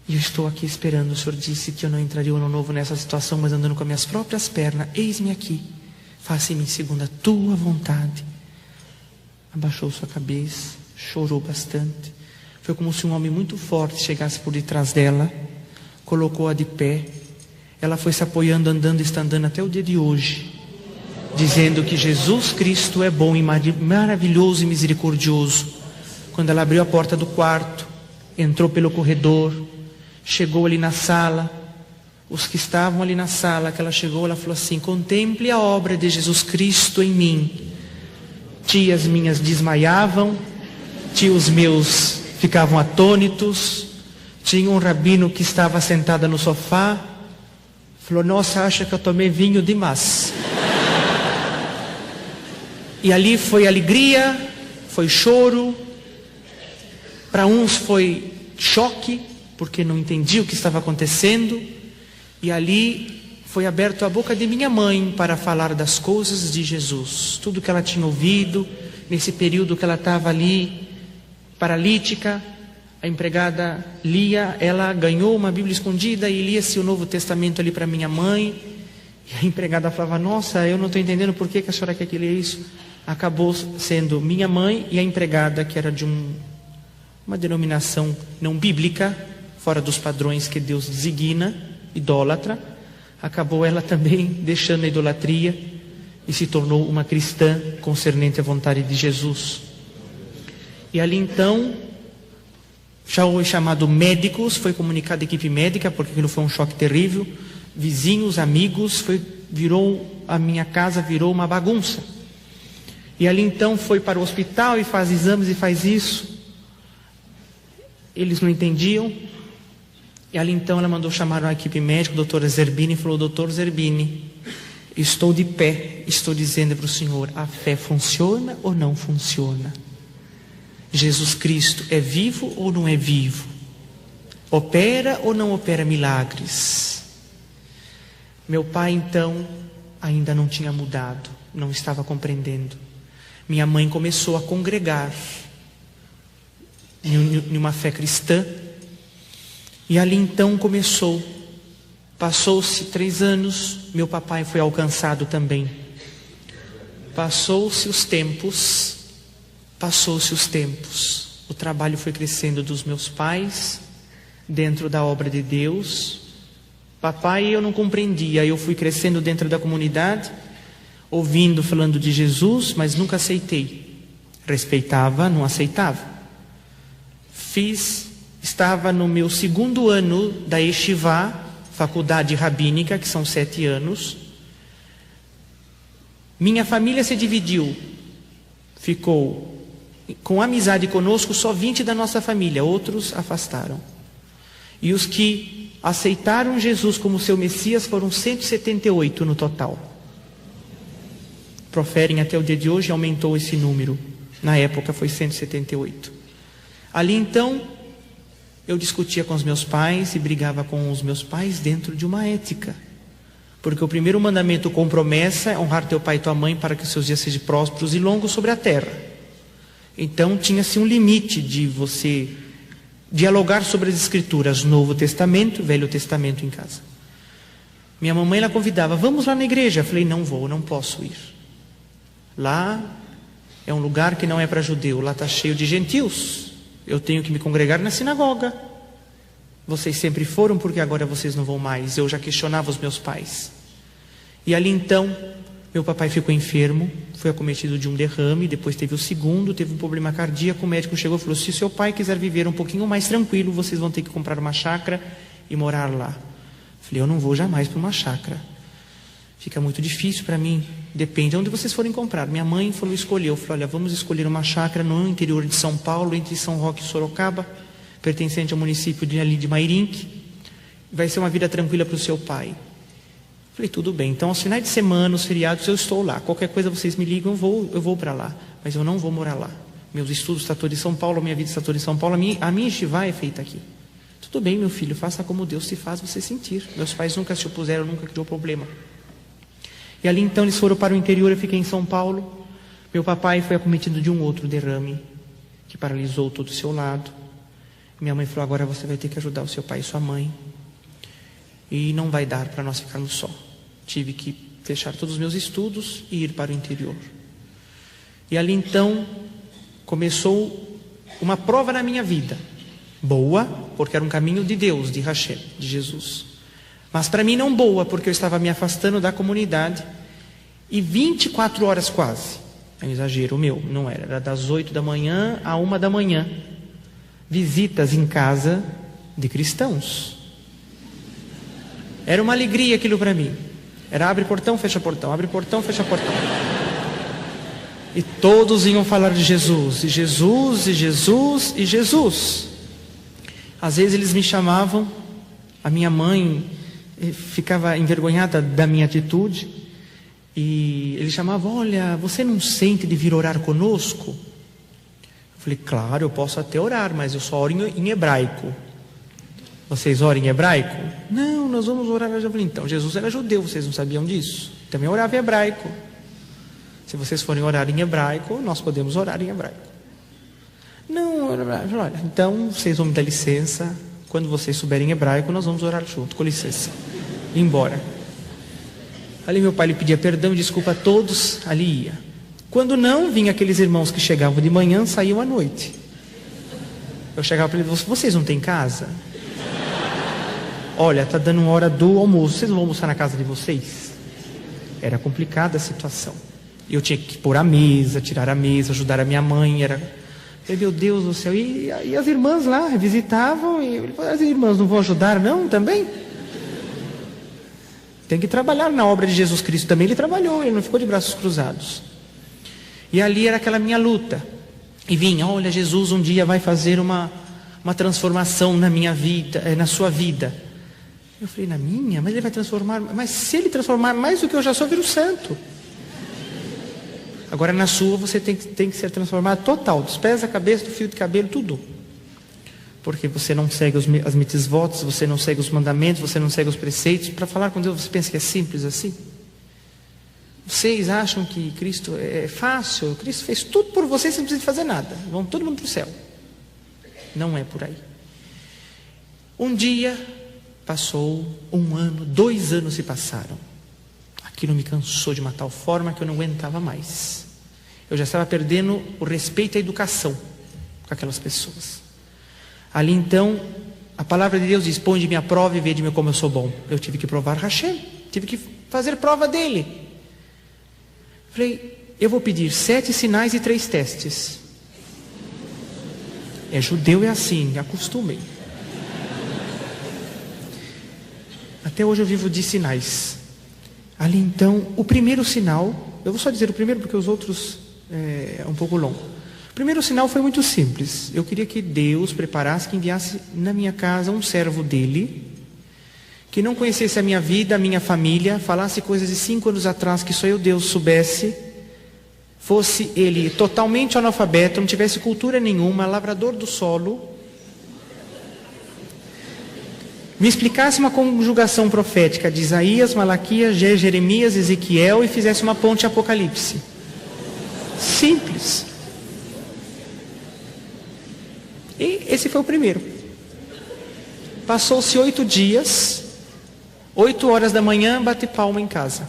E eu estou aqui esperando. O Senhor disse que eu não entraria o ano novo nessa situação, mas andando com as minhas próprias pernas. Eis-me aqui, faça em mim segundo a tua vontade. Abaixou sua cabeça, chorou bastante. Foi como se um homem muito forte chegasse por detrás dela, colocou-a de pé. Ela foi se apoiando, andando, está andando até o dia de hoje, dizendo que Jesus Cristo é bom e maravilhoso e misericordioso. Quando ela abriu a porta do quarto, entrou pelo corredor, chegou ali na sala, os que estavam ali na sala, que ela chegou, ela falou assim: contemple a obra de Jesus Cristo em mim. Tias minhas desmaiavam, tios meus ficavam atônitos, tinha um rabino que estava sentada no sofá, falou: nossa, acha que eu tomei vinho demais. E ali foi alegria, foi choro, para uns foi choque, porque não entendia o que estava acontecendo, e ali foi aberto a boca de minha mãe para falar das coisas de Jesus, tudo que ela tinha ouvido, nesse período que ela estava ali, paralítica. A empregada lia, ela ganhou uma Bíblia escondida e lia-se o Novo Testamento ali para minha mãe, e a empregada falava: nossa, eu não estou entendendo por que a senhora quer que leia isso. Acabou sendo minha mãe e a empregada, que era de uma denominação não bíblica, fora dos padrões que Deus designa, idólatra, acabou ela também deixando a idolatria e se tornou uma cristã concernente à vontade de Jesus. E ali então, já foi chamado médicos, foi comunicada a equipe médica, porque aquilo foi um choque terrível, vizinhos, amigos, a minha casa virou uma bagunça. E ali então foi para o hospital e faz exames e faz isso. Eles não entendiam. E ali então ela mandou chamar uma equipe médica, o doutor Zerbini, e falou: doutor Zerbini, estou de pé, estou dizendo para o senhor, a fé funciona ou não funciona? Jesus Cristo é vivo ou não é vivo? Opera ou não opera milagres? Meu pai então ainda não tinha mudado, não estava compreendendo. Minha mãe começou a congregar em uma fé cristã. E ali então começou. Passou-se 3 anos, meu papai foi alcançado também. Passou-se os tempos. O trabalho foi crescendo dos meus pais, dentro da obra de Deus. Papai, eu não compreendia, eu fui crescendo dentro da comunidade, ouvindo, falando de Jesus, mas nunca aceitei. Respeitava, não aceitava. Estava no meu 2º ano da Yeshivá, faculdade rabínica, que são 7 anos. Minha família se dividiu. Ficou com amizade conosco só 20 da nossa família, outros afastaram. E os que aceitaram Jesus como seu Messias foram 178 no total. Proferem até o dia de hoje, aumentou esse número. Na época foi 178. Ali então, eu discutia com os meus pais e brigava com os meus pais dentro de uma ética. Porque o primeiro mandamento com promessa é honrar teu pai e tua mãe para que os seus dias sejam prósperos e longos sobre a terra. Então tinha-se um limite de você dialogar sobre as escrituras, Novo Testamento, Velho Testamento em casa. Minha mamãe ela convidava: vamos lá na igreja. Eu falei: não vou, não posso ir. Lá é um lugar que não é para judeu, lá está cheio de gentios. Eu tenho que me congregar na sinagoga. Vocês sempre foram, porque agora vocês não vão mais. Eu já questionava os meus pais. E ali então, meu papai ficou enfermo, foi acometido de um derrame, depois teve o segundo, teve um problema cardíaco. O médico chegou e falou: se seu pai quiser viver um pouquinho mais tranquilo, vocês vão ter que comprar uma chácara e morar lá. Falei: eu não vou jamais para uma chácara. Fica muito difícil para mim. Depende de onde vocês forem comprar. Minha mãe escolheu. Falou: olha, vamos escolher uma chácara no interior de São Paulo, entre São Roque e Sorocaba, pertencente ao município de Mairinque. Vai ser uma vida tranquila para o seu pai. Falei: tudo bem. Então, aos finais de semana, os feriados, eu estou lá. Qualquer coisa vocês me ligam, eu vou para lá. Mas eu não vou morar lá. Meus estudos estão todos em São Paulo, minha vida está toda em São Paulo. A minha yeshivá é feita aqui. Tudo bem, meu filho, faça como Deus te faz você sentir. Meus pais nunca se opuseram, nunca criou problema. E ali então eles foram para o interior, eu fiquei em São Paulo. Meu papai foi acometido de um outro derrame, que paralisou todo o seu lado. Minha mãe falou: agora você vai ter que ajudar o seu pai e sua mãe. E não vai dar para nós ficarmos só. Tive que fechar todos os meus estudos e ir para o interior. E ali então começou uma prova na minha vida. Boa, porque era um caminho de Deus, de Hashem, de Jesus. Mas para mim não boa, porque eu estava me afastando da comunidade. E 24 horas quase, é um exagero meu, não era. Era das 8 da manhã à 1 da manhã. Visitas em casa de cristãos. Era uma alegria aquilo para mim. Era abre portão, fecha portão, abre portão, fecha portão. E todos iam falar de Jesus, e Jesus, e Jesus, e Jesus. Às vezes eles me chamavam, a minha mãe ficava envergonhada da minha atitude, e ele chamava, olha, você não sente de vir orar conosco? Eu falei, claro, eu posso até orar, mas eu só oro em hebraico. Vocês oram em hebraico? Não, nós vamos orar. Eu falei, então, Jesus era judeu, vocês não sabiam disso? Também orava em hebraico. Se vocês forem orar em hebraico, nós podemos orar em hebraico. Não, olha, então vocês vão me dar licença. Quando vocês souberem hebraico, nós vamos orar junto, com licença. E embora. Ali meu pai lhe pedia perdão e desculpa a todos, ali ia. Quando não, vinha aqueles irmãos que chegavam de manhã, saíam à noite. Eu chegava para eles, vocês não têm casa? Olha, está dando uma hora do almoço, vocês não vão almoçar na casa de vocês? Era complicada a situação. Eu tinha que pôr a mesa, tirar a mesa, ajudar a minha mãe. Meu Deus do céu. E as irmãs lá visitavam, e as irmãs não vão ajudar não também? Tem que trabalhar na obra de Jesus Cristo também. Ele trabalhou, ele não ficou de braços cruzados. E ali era aquela minha luta. E vinha, olha, Jesus um dia vai fazer uma transformação na minha vida, na sua vida. Eu falei, na minha? Mas ele vai transformar, mas se ele transformar mais do que eu já sou, eu viro santo. Agora na sua você tem que ser transformado total, dos pés à cabeça, do fio de cabelo, tudo. Porque você não segue as mitzvot, você não segue os mandamentos, você não segue os preceitos. Para falar com Deus, você pensa que é simples assim? Vocês acham que Cristo é fácil? Cristo fez tudo por vocês, você não precisa fazer nada. Vão todo mundo para o céu. Não é por aí. Um dia passou, 1 ano, 2 anos se passaram. Aquilo me cansou de uma tal forma que eu não aguentava mais. Eu já estava perdendo o respeito à educação com aquelas pessoas. Ali então, a palavra de Deus diz, põe de minha prova e vê de mim como eu sou bom. Eu tive que provar Hashem, tive que fazer prova dele. Falei, eu vou pedir 7 sinais e 3 testes. É judeu, é assim, acostumem. Até hoje eu vivo de sinais. Ali então, o primeiro sinal, eu vou só dizer o primeiro porque os outros é um pouco longo. O primeiro sinal foi muito simples. Eu queria que Deus preparasse, que enviasse na minha casa um servo dele, que não conhecesse a minha vida, a minha família, falasse coisas de 5 anos atrás que só eu, Deus, soubesse, fosse ele totalmente analfabeto, não tivesse cultura nenhuma, lavrador do solo, me explicasse uma conjugação profética de Isaías, Malaquias, Jeremias, Ezequiel e fizesse uma ponte Apocalipse. Simples. E esse foi o primeiro. Passou-se 8 dias, 8 horas da manhã, bate palma em casa.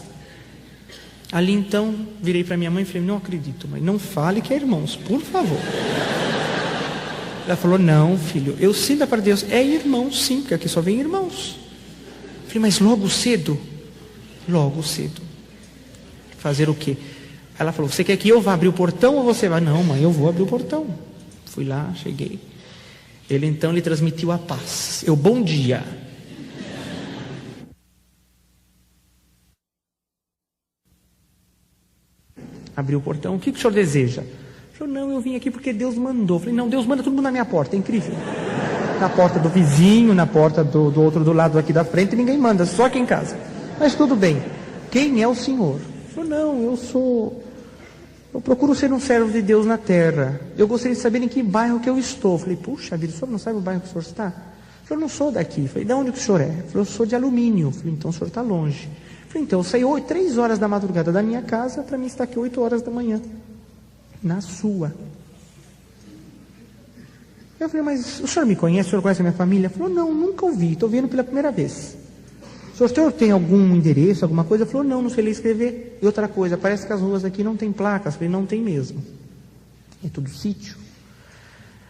Ali então, virei para minha mãe e falei, não acredito, mãe, não fale que é irmãos, por favor. Ela falou, não filho, eu sinto para Deus, é irmão sim, porque aqui só vem irmãos. Eu falei, mas logo cedo? Logo cedo. Fazer o quê? Ela falou, você quer que eu vá abrir o portão ou você vai? Não mãe, eu vou abrir o portão. Fui lá, cheguei. Ele então lhe transmitiu a paz. Eu, bom dia. Abriu o portão, o que o senhor deseja? Falei, não, eu vim aqui porque Deus mandou. Falei, não, Deus manda todo mundo na minha porta, é incrível. Na porta do vizinho, na porta do outro do lado aqui da frente, ninguém manda, só aqui em casa. Mas tudo bem, quem é o senhor? Falei, não, eu procuro ser um servo de Deus na terra. Eu gostaria de saber em que bairro que eu estou. Falei, puxa vida, o senhor não sabe o bairro que o senhor está? Falei, eu não sou daqui. Falei, de onde que o senhor é? Falei, eu sou de Alumínio. Falei, então o senhor está longe. Falei, então eu saí 3 horas da madrugada da minha casa para mim estar aqui 8 horas da manhã. Na sua. Eu falei, mas o senhor me conhece? O senhor conhece a minha família? Ele falou, não, nunca ouvi, estou vendo pela primeira vez. O senhor tem algum endereço, alguma coisa? Ele falou, não sei ler e escrever. E outra coisa, parece que as ruas aqui não tem placas. Eu falei, não tem mesmo. É tudo sítio.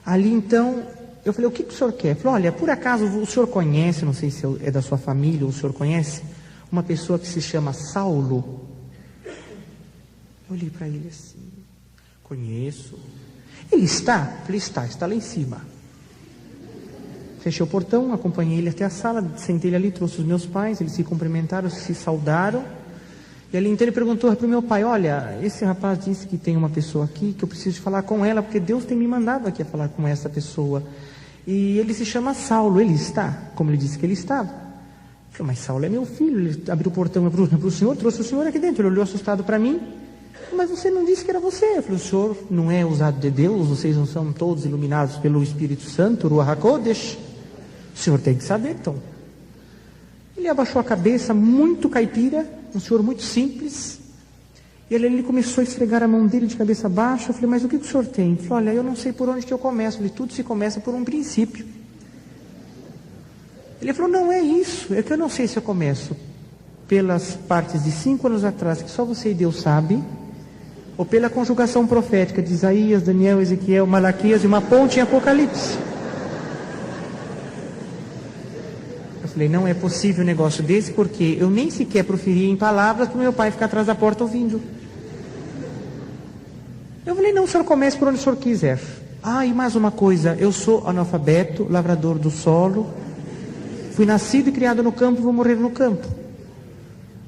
Ali então, eu falei, o que o senhor quer? Ele falou, olha, por acaso o senhor conhece, não sei se é da sua família ou o senhor conhece, uma pessoa que se chama Saulo? Eu olhei para ele assim, conheço. Ele está? Eu falei, está lá em cima. Fechei o portão, acompanhei ele até a sala, sentei ele ali, trouxe os meus pais, eles se cumprimentaram, se saudaram. E ali então ele perguntou para o meu pai, olha, esse rapaz disse que tem uma pessoa aqui, que eu preciso falar com ela, porque Deus tem me mandado aqui a falar com essa pessoa. E ele se chama Saulo, ele está? Como ele disse que ele estava. Eu falei, mas Saulo é meu filho, ele abriu o portão para o senhor, trouxe o senhor aqui dentro. Ele olhou assustado para mim, mas você não disse que era você. Eu falei, o senhor não é usado de Deus, vocês não são todos iluminados pelo Espírito Santo, Ruach HaKodesh? O senhor tem que saber, então. Ele abaixou a cabeça, muito caipira, um senhor muito simples. E ele começou a esfregar a mão dele de cabeça baixa. Eu falei, mas o que o senhor tem? Ele falou, olha, eu não sei por onde que eu começo. Eu falei, tudo se começa por um princípio. Ele falou, não é isso, é que eu não sei se eu começo pelas partes de 5 anos atrás, que só você e Deus sabe, ou pela conjugação profética de Isaías, Daniel, Ezequiel, Malaquias e uma ponte em Apocalipse. Eu falei, não é possível um negócio desse, porque eu nem sequer proferia em palavras para o meu pai ficar atrás da porta ouvindo. Eu falei, não, o senhor comece por onde o senhor quiser. Ah, e mais uma coisa, eu sou analfabeto, lavrador do solo, fui nascido e criado no campo, vou morrer no campo.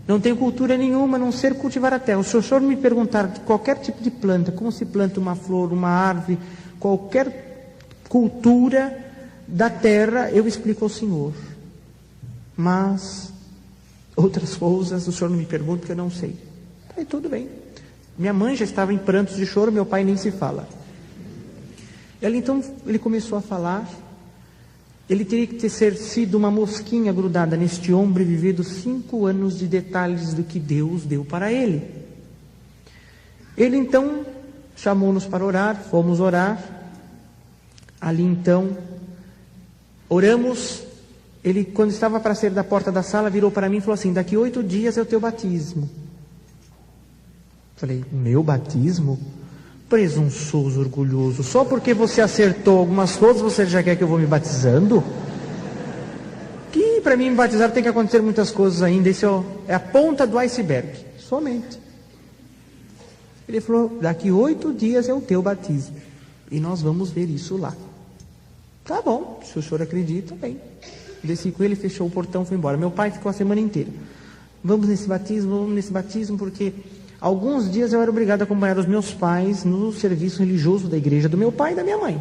Não tenho cultura nenhuma, a não ser cultivar a terra. Se o senhor me perguntar de qualquer tipo de planta, como se planta uma flor, uma árvore, qualquer cultura da terra, eu explico ao senhor. Mas outras coisas o senhor não me pergunta, porque eu não sei. Aí tudo bem. Minha mãe já estava em prantos de choro, meu pai nem se fala. Então ele começou a falar. Ele teria que ter sido uma mosquinha grudada neste ombro e vivido 5 anos de detalhes do que Deus deu para ele. Ele então chamou-nos para orar, fomos orar. Ali então, oramos. Ele, quando estava para sair da porta da sala, virou para mim e falou assim, daqui 8 dias é o teu batismo. Falei, meu batismo? Presunçoso, orgulhoso, só porque você acertou algumas coisas, você já quer que eu vou me batizando? Que para mim me batizar tem que acontecer muitas coisas ainda, isso é a ponta do iceberg, somente. Ele falou, daqui 8 dias é o teu batismo, e nós vamos ver isso lá. Tá bom, se o senhor acredita, bem. Desci com ele, fechou o portão, foi embora. Meu pai ficou a semana inteira. Vamos nesse batismo, porque alguns dias eu era obrigado a acompanhar os meus pais no serviço religioso da igreja do meu pai e da minha mãe.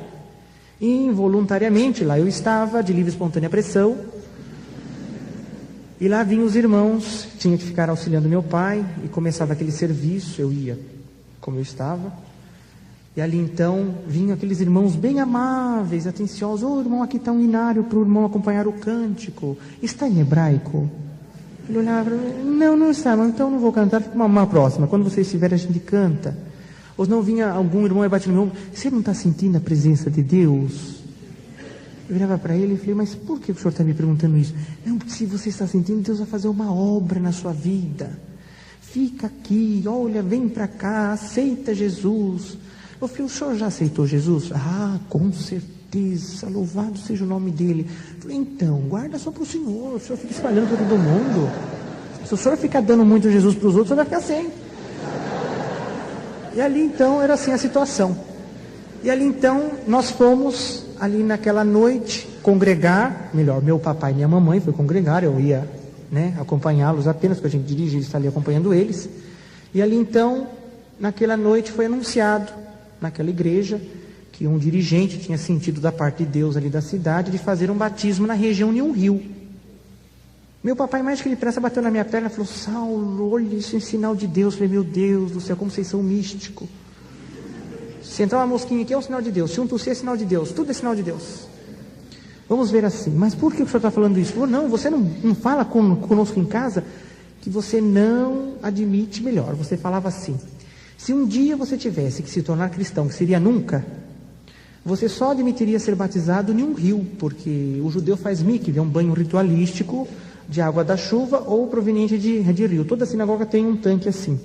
E involuntariamente, lá eu estava, de livre e espontânea pressão. E lá vinham os irmãos, tinha que ficar auxiliando meu pai, e começava aquele serviço, eu ia como eu estava. E ali então, vinham aqueles irmãos bem amáveis, atenciosos. Ô irmão, aqui está um inário para o irmão acompanhar o cântico. Está em hebraico? Ele olhava para mim, não está, mas então não vou cantar, fica uma próxima. Quando você estiver, a gente canta. Ou não vinha algum irmão e batia no meu ombro, você não está sentindo a presença de Deus? Eu virava para ele e falei, mas por que o senhor está me perguntando isso? Não, porque se você está sentindo, Deus vai fazer uma obra na sua vida. Fica aqui, olha, vem para cá, aceita Jesus. Eu falei, o senhor já aceitou Jesus? Ah, com certeza, louvado seja o nome dele. Eu falei, então, guarda só para o senhor fica espalhando para todo mundo. Se o senhor ficar dando muito Jesus para os outros, o senhor vai ficar sem. E ali então, era assim a situação. E ali então, nós fomos, ali naquela noite, congregar, melhor, meu papai e minha mamãe foi congregar, eu ia acompanhá-los apenas, porque a gente dirige e está ali acompanhando eles. E ali então, naquela noite foi anunciado, naquela igreja, que um dirigente tinha sentido da parte de Deus ali da cidade de fazer um batismo na região de um rio. Meu papai, mais que depressa, bateu na minha perna e falou, Saulo, olha, isso é sinal de Deus. Eu falei, meu Deus do céu, como vocês são místicos. Se entrar uma mosquinha aqui é um sinal de Deus, se um tossir é sinal de Deus, tudo é sinal de Deus. Vamos ver assim, mas por que o senhor está falando isso? Falou, não, você não fala conosco em casa, que você não admite melhor. Você falava assim, se um dia você tivesse que se tornar cristão, que seria nunca, você só admitiria ser batizado em um rio, porque o judeu faz mikve, é um banho ritualístico de água da chuva ou proveniente de rio. Toda sinagoga tem um tanque assim,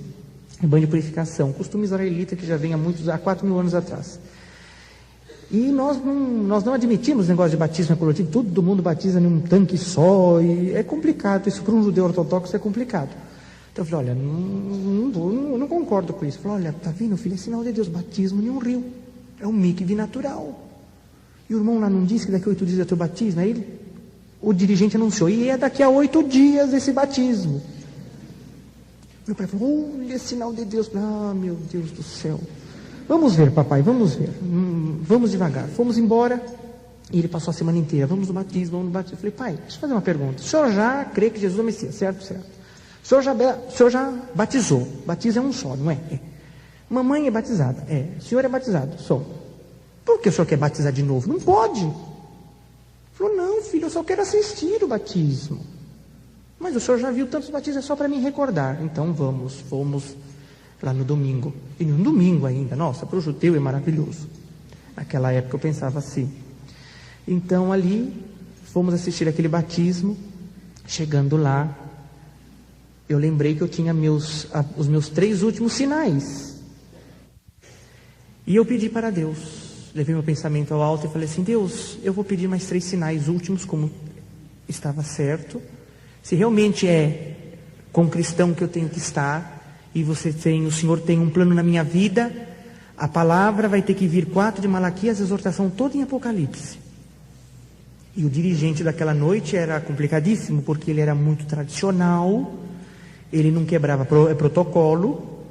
é banho de purificação, costume israelita que já vem há 4.000 anos atrás. E nós não admitimos negócio de batismo coletivo, todo mundo batiza em um tanque só, e é complicado, isso para um judeu ortodoxo é complicado. Então eu falei, olha, não concordo com isso. Eu falei, olha, tá vendo, filho, é sinal de Deus, batismo em um rio, é um mikve natural. E o irmão lá não disse que daqui a 8 dias é teu batismo? Aí o dirigente anunciou, e é daqui a 8 dias esse batismo. Meu pai falou, olha, é sinal de Deus. Ah, meu Deus do céu. Vamos ver, papai, vamos ver. Vamos devagar. Fomos embora e ele passou a semana inteira. Vamos no batismo, vamos no batismo. Eu falei, pai, deixa eu fazer uma pergunta. O senhor já crê que Jesus é o Messias, certo? Certo. O senhor já batizou. Batismo é um só, não é? É. Mamãe é batizada. É. O senhor é batizado. Sou. Por que o senhor quer batizar de novo? Não pode. Ele falou, não, filho, eu só quero assistir o batismo. Mas o senhor já viu tantos batismos, é só para me recordar. Então fomos lá no domingo. E no domingo ainda, nossa, para o judeu é maravilhoso. Naquela época eu pensava assim. Então ali, fomos assistir aquele batismo. Chegando lá, eu lembrei que eu tinha os meus 3 últimos sinais. E eu pedi para Deus. Levei meu pensamento ao alto e falei assim, Deus, eu vou pedir mais 3 sinais últimos, como estava certo. Se realmente é com cristão que eu tenho que estar, e o Senhor tem um plano na minha vida, a palavra vai ter que vir 4 de Malaquias, a exortação toda em Apocalipse. E o dirigente daquela noite era complicadíssimo, porque ele era muito tradicional, ele não quebrava protocolo,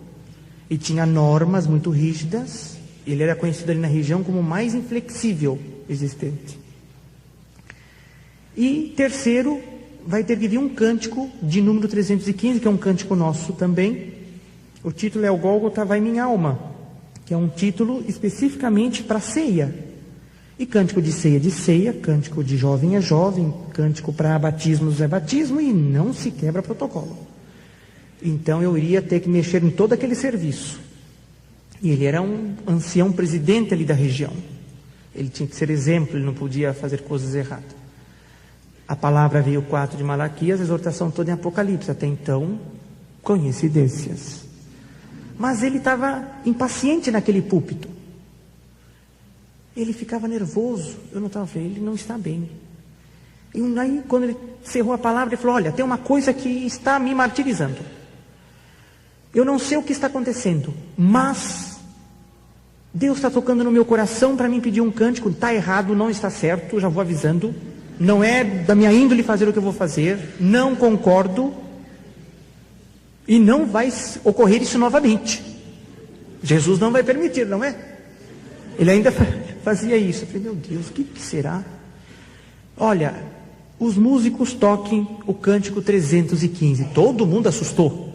e tinha normas muito rígidas. Ele era conhecido ali na região como o mais inflexível existente. E terceiro, vai ter que vir um cântico de número 315, que é um cântico nosso também. O título é O Gólgota vai minha alma, que é um título especificamente para ceia. E cântico de ceia, cântico de jovem é jovem, cântico para batismos é batismo, e não se quebra protocolo. Então eu iria ter que mexer em todo aquele serviço. E ele era um ancião presidente ali da região. Ele tinha que ser exemplo, ele não podia fazer coisas erradas. A palavra veio 4 de Malaquias, a exortação toda em Apocalipse. Até então, coincidências. Mas ele estava impaciente naquele púlpito. Ele ficava nervoso. Eu não estava vendo, ele não está bem. E aí, quando ele cerrou a palavra, ele falou, olha, tem uma coisa que está me martirizando. Eu não sei o que está acontecendo, mas Deus está tocando no meu coração para mim pedir um cântico. Está errado, não está certo, já vou avisando. Não é da minha índole fazer o que eu vou fazer. Não concordo. E não vai ocorrer isso novamente. Jesus não vai permitir, não é? Ele ainda fazia isso. Eu falei, meu Deus, o que será? Olha, os músicos toquem o cântico 315. Todo mundo assustou.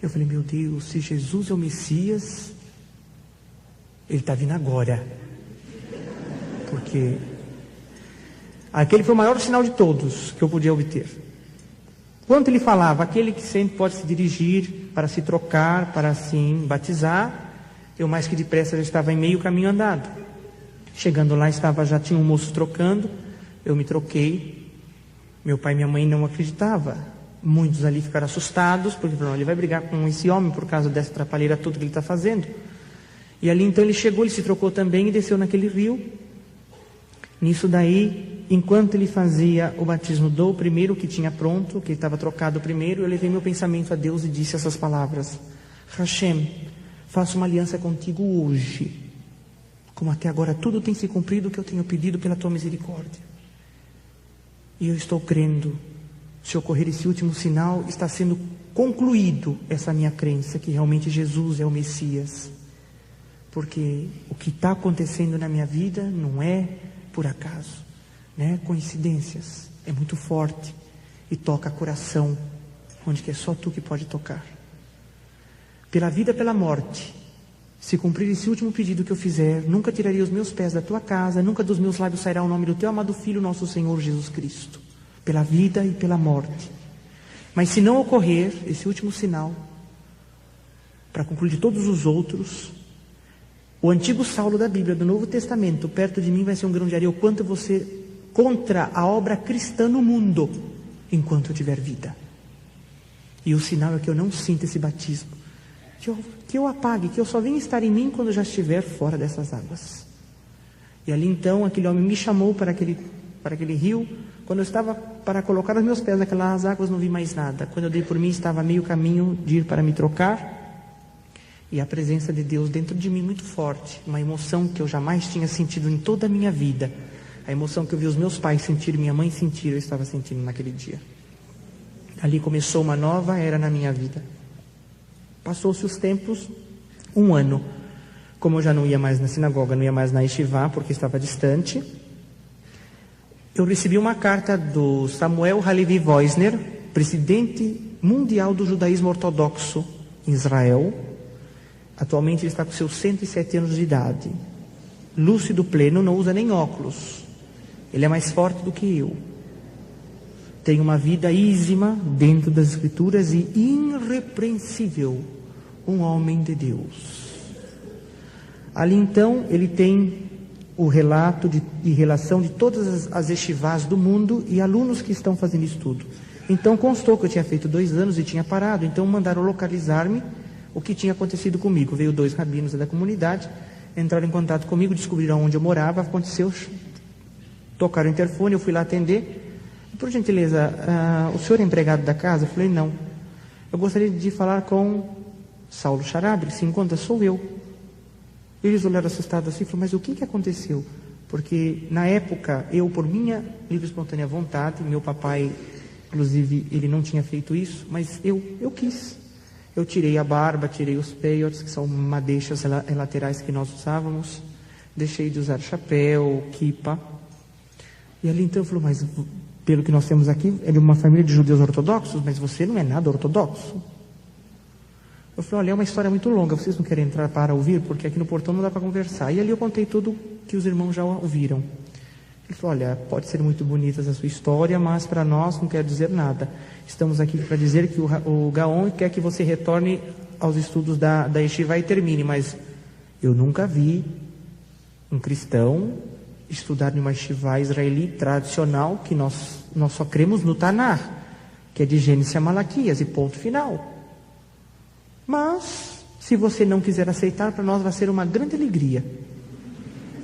Eu falei, meu Deus, se Jesus é o Messias, ele está vindo agora. Porque aquele foi o maior sinal de todos que eu podia obter. Quando ele falava, aquele que sempre pode se dirigir para se trocar, para assim batizar, eu mais que depressa já estava em meio caminho andado. Chegando lá, já tinha um moço trocando, eu me troquei. Meu pai e minha mãe não acreditavam. Muitos ali ficaram assustados, porque falaram, ele vai brigar com esse homem por causa dessa trapalheira toda que ele está fazendo. E ali então ele chegou, ele se trocou também e desceu naquele rio. Nisso daí, enquanto ele fazia o batismo do primeiro que tinha pronto, que estava trocado primeiro, eu levei meu pensamento a Deus e disse essas palavras: Hashem, faço uma aliança contigo hoje, como até agora tudo tem se cumprido o que eu tenho pedido pela tua misericórdia. E eu estou crendo, se ocorrer esse último sinal, está sendo concluído essa minha crença, que realmente Jesus é o Messias. Porque o que está acontecendo na minha vida não é por acaso, né? Coincidências, é muito forte e toca coração, onde que é só tu que pode tocar. Pela vida, pela morte, se cumprir esse último pedido que eu fizer, nunca tiraria os meus pés da tua casa, nunca dos meus lábios sairá o nome do teu amado Filho, nosso Senhor Jesus Cristo. Pela vida e pela morte. Mas se não ocorrer esse último sinal, para concluir todos os outros, o antigo Saulo da Bíblia, do Novo Testamento, perto de mim vai ser um grão de areia, o quanto você contra a obra cristã no mundo, enquanto eu tiver vida. E o sinal é que eu não sinta esse batismo, que eu apague, que eu só venha estar em mim quando eu já estiver fora dessas águas. E ali então aquele homem me chamou para aquele rio. Quando eu estava para colocar os meus pés naquelas águas, não vi mais nada. Quando eu dei por mim, estava a meio caminho de ir para me trocar. E a presença de Deus dentro de mim muito forte. Uma emoção que eu jamais tinha sentido em toda a minha vida. A emoção que eu vi os meus pais sentir, minha mãe sentir, eu estava sentindo naquele dia. Ali começou uma nova era na minha vida. Passou-se os tempos, 1 ano. Como eu já não ia mais na sinagoga, não ia mais na yeshiva, porque estava distante, eu recebi uma carta do Samuel Halevi Woisner, presidente mundial do judaísmo ortodoxo em Israel. Atualmente ele está com seus 107 anos de idade. Lúcido pleno, não usa nem óculos. Ele é mais forte do que eu. Tem uma vida ízima dentro das Escrituras e irrepreensível. Um homem de Deus. Ali então ele tem o relato de relação de todas as yeshivás do mundo e alunos que estão fazendo estudo. Então constou que eu tinha feito 2 anos e tinha parado. Então mandaram localizar-me o que tinha acontecido comigo. Veio 2 rabinos da comunidade, entraram em contato comigo, descobriram onde eu morava. Aconteceu, tocaram o interfone, eu fui lá atender. Por gentileza, o senhor é empregado da casa? Eu falei, não. Eu gostaria de falar com Saulo Charabri. Se encontra, sou eu. Eles olharam assustados assim e falaram, mas o que aconteceu? Porque na época, eu por minha livre e espontânea vontade, meu papai, inclusive, ele não tinha feito isso, mas eu quis. Eu tirei a barba, tirei os peiotes, que são madeixas laterais que nós usávamos, deixei de usar chapéu, kipa. E ali então eu falei, mas pelo que nós temos aqui, é de uma família de judeus ortodoxos, mas você não é nada ortodoxo. Eu falei, olha, é uma história muito longa, vocês não querem entrar para ouvir? Porque aqui no portão não dá para conversar. E ali eu contei tudo que os irmãos já ouviram. Ele falou, olha, pode ser muito bonita essa sua história, mas para nós não quer dizer nada. Estamos aqui para dizer que o Gaon quer que você retorne aos estudos da yeshiva e termine, mas eu nunca vi um cristão estudar numa yeshiva israelita tradicional, que nós só cremos no Tanar, que é de Gênesis a Malaquias e ponto final. Mas, se você não quiser aceitar, para nós vai ser uma grande alegria.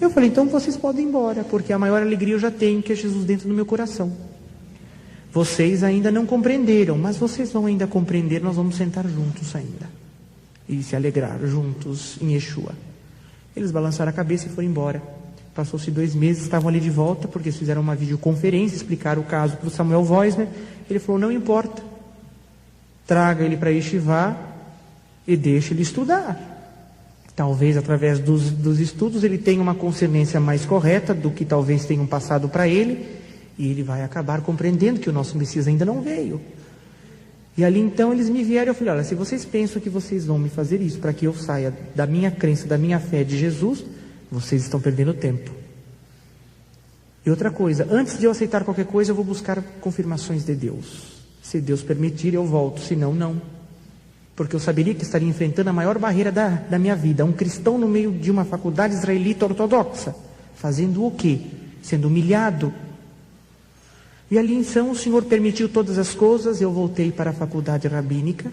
Eu falei, então vocês podem ir embora, porque a maior alegria eu já tenho, que é Jesus dentro do meu coração. Vocês ainda não compreenderam, mas vocês vão ainda compreender, nós vamos sentar juntos ainda. E se alegrar juntos em Yeshua. Eles balançaram a cabeça e foram embora. Passou-se 2 meses, estavam ali de volta, porque eles fizeram uma videoconferência, explicaram o caso para o Samuel Woisner. Ele falou, não importa, traga ele para Yeshiva e deixe ele estudar. Talvez através dos estudos ele tenha uma consciência mais correta do que talvez tenham passado para ele, e ele vai acabar compreendendo que o nosso Messias ainda não veio. E ali então eles me vieram e eu falei, olha, se vocês pensam que vocês vão me fazer isso para que eu saia da minha crença, da minha fé de Jesus, vocês estão perdendo tempo. E outra coisa, antes de eu aceitar qualquer coisa, eu vou buscar confirmações de Deus. Se Deus permitir, eu volto, senão não. Porque eu saberia que estaria enfrentando a maior barreira da minha vida, um cristão no meio de uma faculdade israelita ortodoxa, fazendo o quê? Sendo humilhado. E ali então o Senhor permitiu todas as coisas, eu voltei para a faculdade rabínica.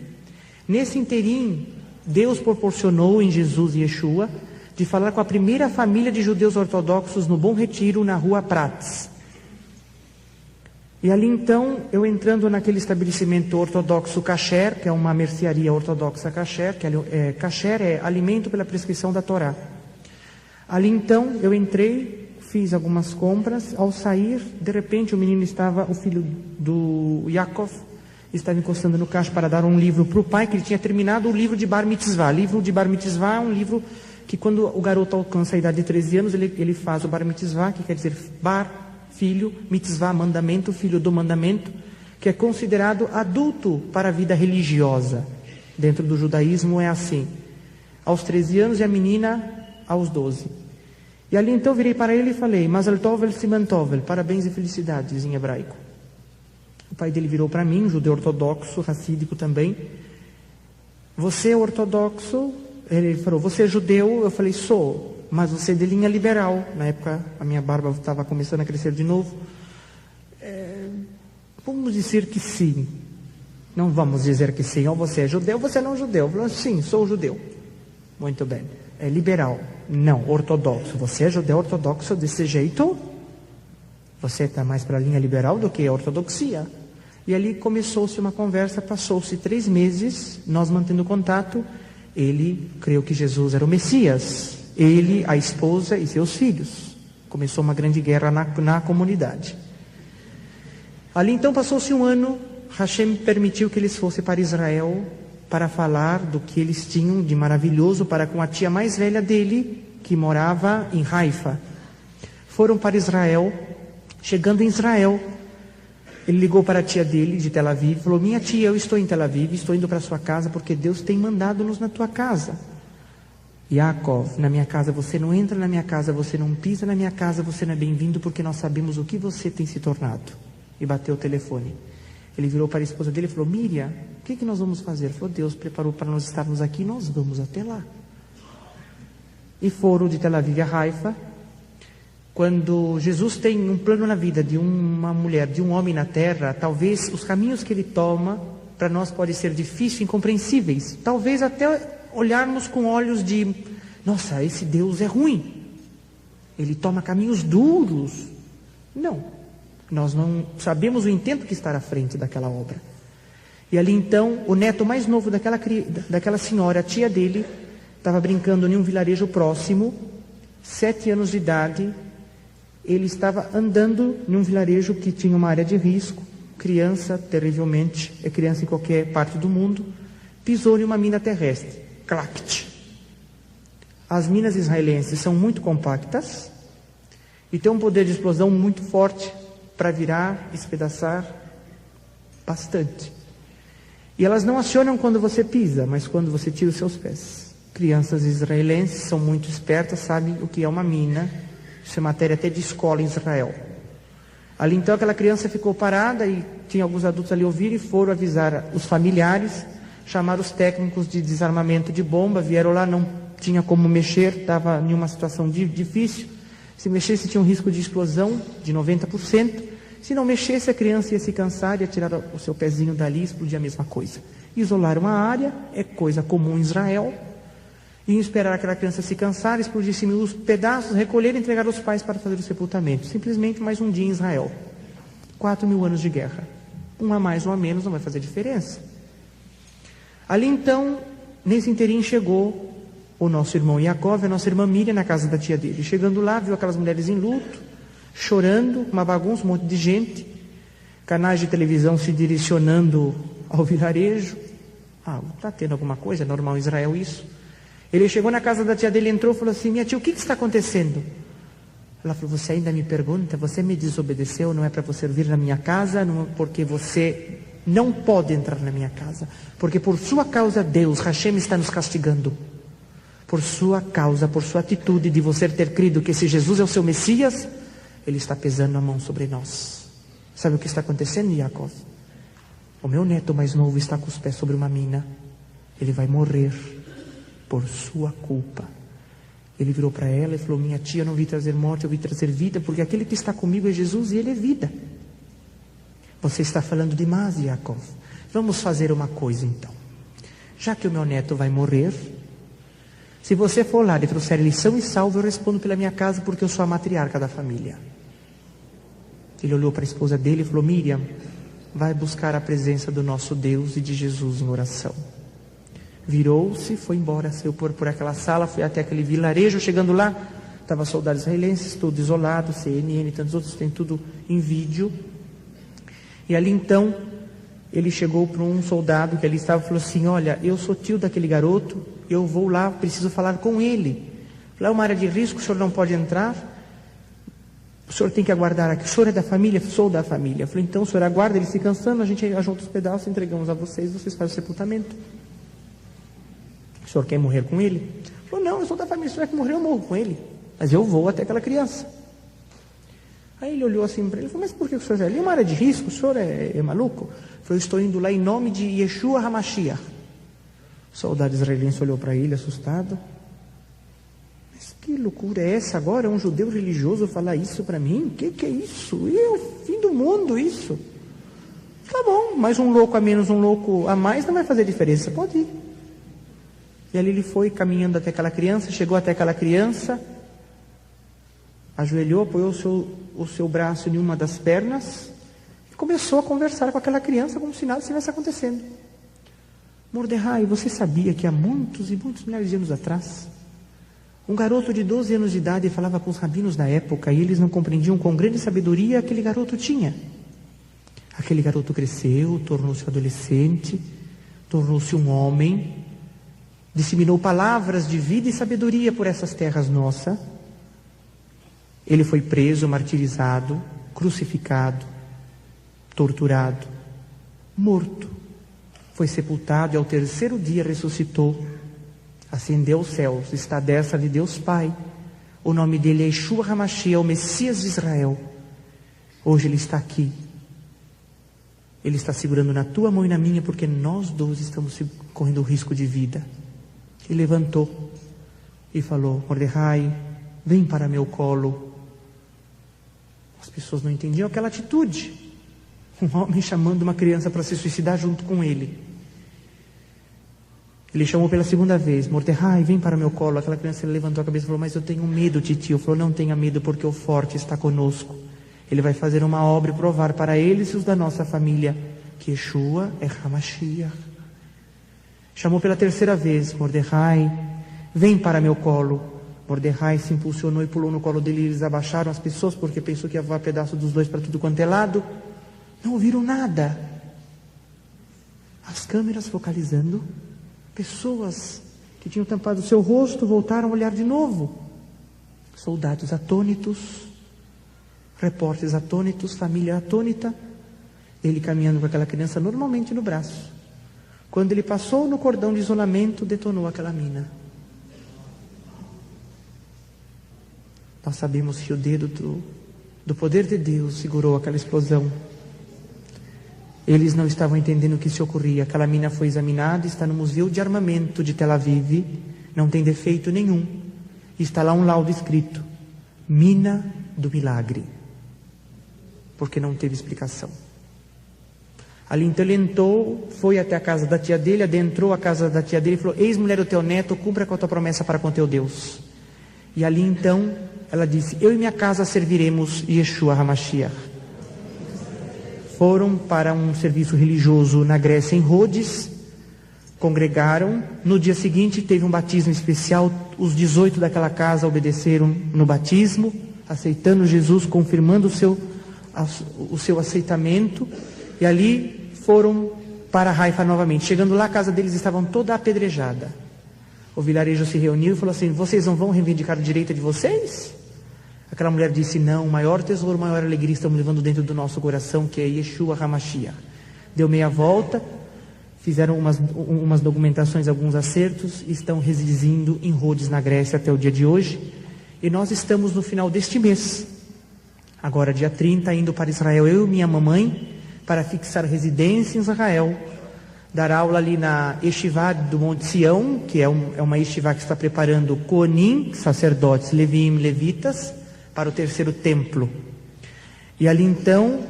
Nesse interim, Deus proporcionou em Jesus e Yeshua de falar com a primeira família de judeus ortodoxos no Bom Retiro, na rua Prats. E ali então, eu entrando naquele estabelecimento ortodoxo kasher, que é uma mercearia ortodoxa kasher, kasher é alimento pela prescrição da Torá. Ali então, eu entrei, fiz algumas compras, ao sair, de repente o filho do Yaakov, estava encostando no caixa para dar um livro para o pai, que ele tinha terminado o livro de Bar Mitzvah. Livro de Bar Mitzvah é um livro que quando o garoto alcança a idade de 13 anos, ele faz o Bar Mitzvah, que quer dizer Bar, filho, mitzvah, mandamento, filho do mandamento, que é considerado adulto para a vida religiosa. Dentro do judaísmo é assim. Aos 13 anos e a menina aos 12. E ali então eu virei para ele e falei, Mazal Tov Siman Tov, parabéns e felicidades em hebraico. O pai dele virou para mim, um judeu ortodoxo, racídico também. Você é ortodoxo? Ele falou, você é judeu? Eu falei, sou. Mas você é de linha liberal. Na época a minha barba estava começando a crescer de novo. Vamos dizer que sim. Não vamos dizer que sim. Ou você é judeu ou você não é judeu. Eu falei, sim, sou judeu. Muito bem. é liberal. Não, ortodoxo. Você é judeu ortodoxo desse jeito? Você está mais para a linha liberal do que a ortodoxia. E ali começou-se uma conversa, passou-se 3 meses, nós mantendo contato. Ele creu que Jesus era o Messias. Ele, a esposa e seus filhos. Começou uma grande guerra na comunidade. Ali então passou-se um ano, Hashem permitiu que eles fossem para Israel para falar do que eles tinham de maravilhoso para com a tia mais velha dele, que morava em Haifa. Foram para Israel. Chegando em Israel, ele ligou para a tia dele de Tel Aviv e falou: minha tia, eu estou em Tel Aviv, estou indo para a sua casa porque Deus tem mandado-nos na tua casa. Yaakov, na minha casa você não entra, na minha casa você não pisa, na minha casa você não é bem-vindo, porque nós sabemos o que você tem se tornado. E bateu o telefone. Ele virou para a esposa dele e falou: Miriam, o que nós vamos fazer? Ele falou: Deus preparou para nós estarmos aqui, nós vamos até lá. E foram de Tel Aviv a Haifa. Quando Jesus tem um plano na vida de uma mulher, de um homem na terra, talvez os caminhos que ele toma para nós podem ser difíceis, incompreensíveis. Talvez até olharmos com olhos de: nossa, esse Deus é ruim. Ele toma caminhos duros. Não. Nós não sabemos o intento que está à frente daquela obra. E ali então, o neto mais novo daquela senhora, a tia dele, estava brincando em um vilarejo próximo, 7 anos de idade. Ele estava andando em um vilarejo que tinha uma área de risco. Criança, terrivelmente, é criança em qualquer parte do mundo, pisou em uma mina terrestre. Clact. As minas israelenses são muito compactas e têm um poder de explosão muito forte para virar, espedaçar bastante. E elas não acionam quando você pisa, mas quando você tira os seus pés. Crianças israelenses são muito espertas, sabem o que é uma mina. Isso é matéria até de escola em Israel. Ali então aquela criança ficou parada e tinha alguns adultos ali ouviram e foram avisar os familiares, chamaram os técnicos de desarmamento de bomba, vieram lá, não tinha como mexer, estava em uma situação difícil. Se mexesse tinha um risco de explosão de 90%. Se não mexesse a criança ia se cansar, ia tirar o seu pezinho dali e explodir a mesma coisa. Isolaram a área, é coisa comum em Israel. Iam esperar aquela criança se cansar, explodisse mil pedaços, recolher e entregar aos pais para fazer o sepultamento. Simplesmente mais um dia em Israel. 4.000 anos de guerra. Um a mais ou a menos não vai fazer diferença. Ali então, nesse inteirinho chegou o nosso irmão Yaakov e a nossa irmã Miriam na casa da tia dele. Chegando lá, viu aquelas mulheres em luto, chorando, uma bagunça, um monte de gente. Canais de televisão se direcionando ao vilarejo. Está tendo alguma coisa, é normal em Israel isso. Ele chegou na casa da tia dele, entrou e falou assim: minha tia, o que está acontecendo? Ela falou: você ainda me pergunta, você me desobedeceu, não é para você vir na minha casa, não, porque você não pode entrar na minha casa, porque por sua causa Deus, Hashem, está nos castigando. Por sua causa, por sua atitude de você ter crido que esse Jesus é o seu Messias, Ele está pesando a mão sobre nós. Sabe o que está acontecendo, Yaakov? O meu neto mais novo está com os pés sobre uma mina. Ele vai morrer por sua culpa. Ele virou para ela e falou: minha tia, eu não vim trazer morte, eu vim trazer vida, porque aquele que está comigo é Jesus e Ele é vida. Você está falando demais, Yaakov. Vamos fazer uma coisa então. Já que o meu neto vai morrer, se você for lá e trouxer ele são e salvo, eu respondo pela minha casa, porque eu sou a matriarca da família. Ele olhou para a esposa dele e falou: Miriam, vai buscar a presença do nosso Deus e de Jesus em oração. Virou-se, foi embora, saiu por aquela sala, foi até aquele vilarejo. Chegando lá, estava soldados israelenses, tudo isolado, CNN e tantos outros, tem tudo em vídeo. E ali então, ele chegou para um soldado que ali estava e falou assim: olha, eu sou tio daquele garoto, eu vou lá, preciso falar com ele. Lá é uma área de risco, o senhor não pode entrar, o senhor tem que aguardar aqui. O senhor é da família? Sou da família. Eu falei: então o senhor aguarda, ele se cansando, a gente ajunta os pedaços, entregamos a vocês, vocês fazem o sepultamento. O senhor quer morrer com ele? Ele falou: não, eu sou da família, se o senhor quer morrer, eu morro com ele, mas eu vou até aquela criança. Aí ele olhou assim para ele e falou: mas por que o senhor é ali? É uma área de risco, o senhor é maluco? Ele falou: eu estou indo lá em nome de Yeshua HaMashiach. O soldado israelense olhou para ele assustado. Mas que loucura é essa agora? Um judeu religioso falar isso para mim? Que é isso? E é o fim do mundo isso. Tá bom, mas um louco a menos, um louco a mais não vai fazer diferença, pode ir. E ali ele foi caminhando até aquela criança, chegou até aquela criança, ajoelhou, apoiou o seu braço em uma das pernas e começou a conversar com aquela criança como se nada estivesse acontecendo. Mordecai, você sabia que há muitos e muitos milhares de anos atrás, um garoto de 12 anos de idade falava com os rabinos da época e eles não compreendiam quão grande sabedoria aquele garoto tinha. Aquele garoto cresceu, tornou-se adolescente, tornou-se um homem, disseminou palavras de vida e sabedoria por essas terras nossas. Ele foi preso, martirizado, crucificado, torturado, morto. Foi sepultado e ao terceiro dia ressuscitou, ascendeu aos céus, está à destra de Deus Pai. O nome dele é Yeshua HaMashiach, o Messias de Israel. Hoje ele está aqui. Ele está segurando na tua mão e na minha, porque nós dois estamos correndo risco de vida. Ele levantou e falou, Mordecai, vem para meu colo. As pessoas não entendiam aquela atitude. Um homem chamando uma criança para se suicidar junto com ele. Ele chamou pela segunda vez, Mordecai, vem para meu colo. Aquela criança levantou a cabeça e falou, mas eu tenho medo, titio. Falou, não tenha medo, porque o forte está conosco. Ele vai fazer uma obra e provar para eles e os da nossa família que Yeshua é HaMashiach. Chamou pela terceira vez, Mordecai, vem para meu colo. Mordecai se impulsionou e pulou no colo dele e eles abaixaram as pessoas porque pensou que ia voar pedaço dos dois para tudo quanto é lado. Não ouviram nada. As câmeras focalizando, pessoas que tinham tampado o seu rosto voltaram a olhar de novo. Soldados atônitos, repórteres atônitos, família atônita. Ele caminhando com aquela criança normalmente no braço. Quando ele passou no cordão de isolamento, detonou aquela mina. Nós sabemos que o dedo do poder de Deus segurou aquela explosão. Eles não estavam entendendo o que se ocorria. Aquela mina foi examinada, está no Museu de Armamento de Tel Aviv, não tem defeito nenhum. Está lá um laudo escrito, mina do milagre, porque não teve explicação. Ali então ele entrou, foi até a casa da tia dele, adentrou a casa da tia dele e falou, ex-mulher do teu neto, cumpra com a tua promessa para com teu Deus. E ali então ela disse, eu e minha casa serviremos Yeshua HaMashiach. Foram para um serviço religioso na Grécia, em Rhodes, congregaram. No dia seguinte teve um batismo especial, os 18 daquela casa obedeceram no batismo, aceitando Jesus, confirmando o seu aceitamento, e ali foram para Haifa novamente. Chegando lá, a casa deles estava toda apedrejada. O vilarejo se reuniu e falou assim, vocês não vão reivindicar o direito de vocês? Aquela mulher disse, não, o maior tesouro, maior alegria estamos levando dentro do nosso coração, que é Yeshua HaMashiach. Deu meia volta, fizeram umas documentações, alguns acertos, e estão residindo em Rhodes, na Grécia, até o dia de hoje. E nós estamos no final deste mês, agora dia 30, indo para Israel, eu e minha mamãe, para fixar residência em Israel, dar aula ali na Yeshivá do Monte Sião, que é uma Yeshivá que está preparando Kohanim, sacerdotes, Levim, levitas, para o terceiro templo. E ali então,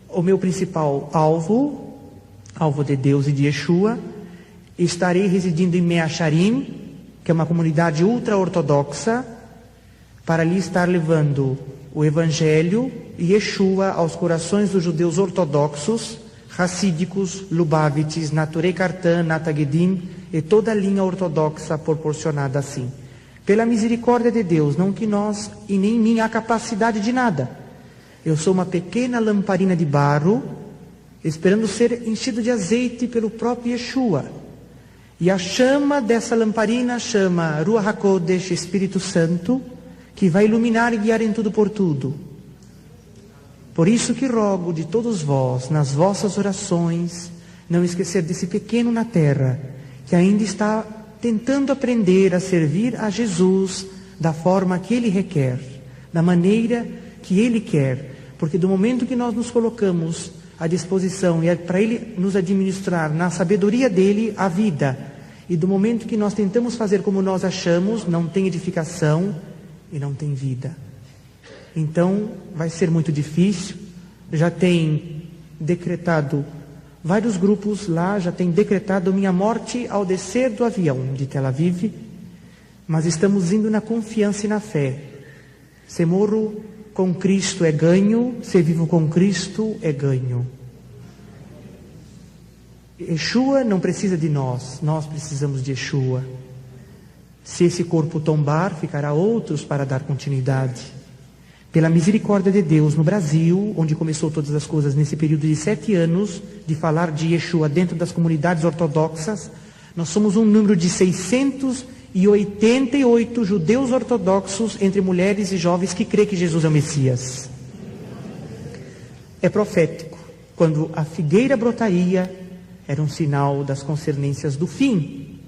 o meu principal alvo de Deus e de Yeshua, estarei residindo em Meacharim, que é uma comunidade ultra-ortodoxa, para ali estar levando o Evangelho e Yeshua aos corações dos judeus ortodoxos, racídicos, Lubavitches, Naturei Kartan, Natagedim e toda a linha ortodoxa proporcionada assim. Pela misericórdia de Deus, não que nós e nem em mim há capacidade de nada. Eu sou uma pequena lamparina de barro, esperando ser enchido de azeite pelo próprio Yeshua. E a chama dessa lamparina chama Ruach HaKodesh, Espírito Santo, que vai iluminar e guiar em tudo por tudo. Por isso que rogo de todos vós, nas vossas orações, não esquecer desse pequeno na terra, que ainda está tentando aprender a servir a Jesus da forma que Ele requer, da maneira que Ele quer, porque do momento que nós nos colocamos à disposição e para Ele nos administrar na sabedoria dEle a vida, e do momento que nós tentamos fazer como nós achamos, não tem edificação e não tem vida. Então vai ser muito difícil. Já tem decretado Vários grupos lá já têm decretado minha morte ao descer do avião de Tel Aviv, mas estamos indo na confiança e na fé. Se morro com Cristo é ganho, se vivo com Cristo é ganho. Yeshua não precisa de nós precisamos de Yeshua. Se esse corpo tombar, ficará outros para dar continuidade. Pela misericórdia de Deus, no Brasil, onde começou todas as coisas nesse período de 7 anos, de falar de Yeshua dentro das comunidades ortodoxas, nós somos um número de 688 judeus ortodoxos, entre mulheres e jovens, que crê que Jesus é o Messias. É profético. Quando a figueira brotaria, era um sinal das concernências do fim.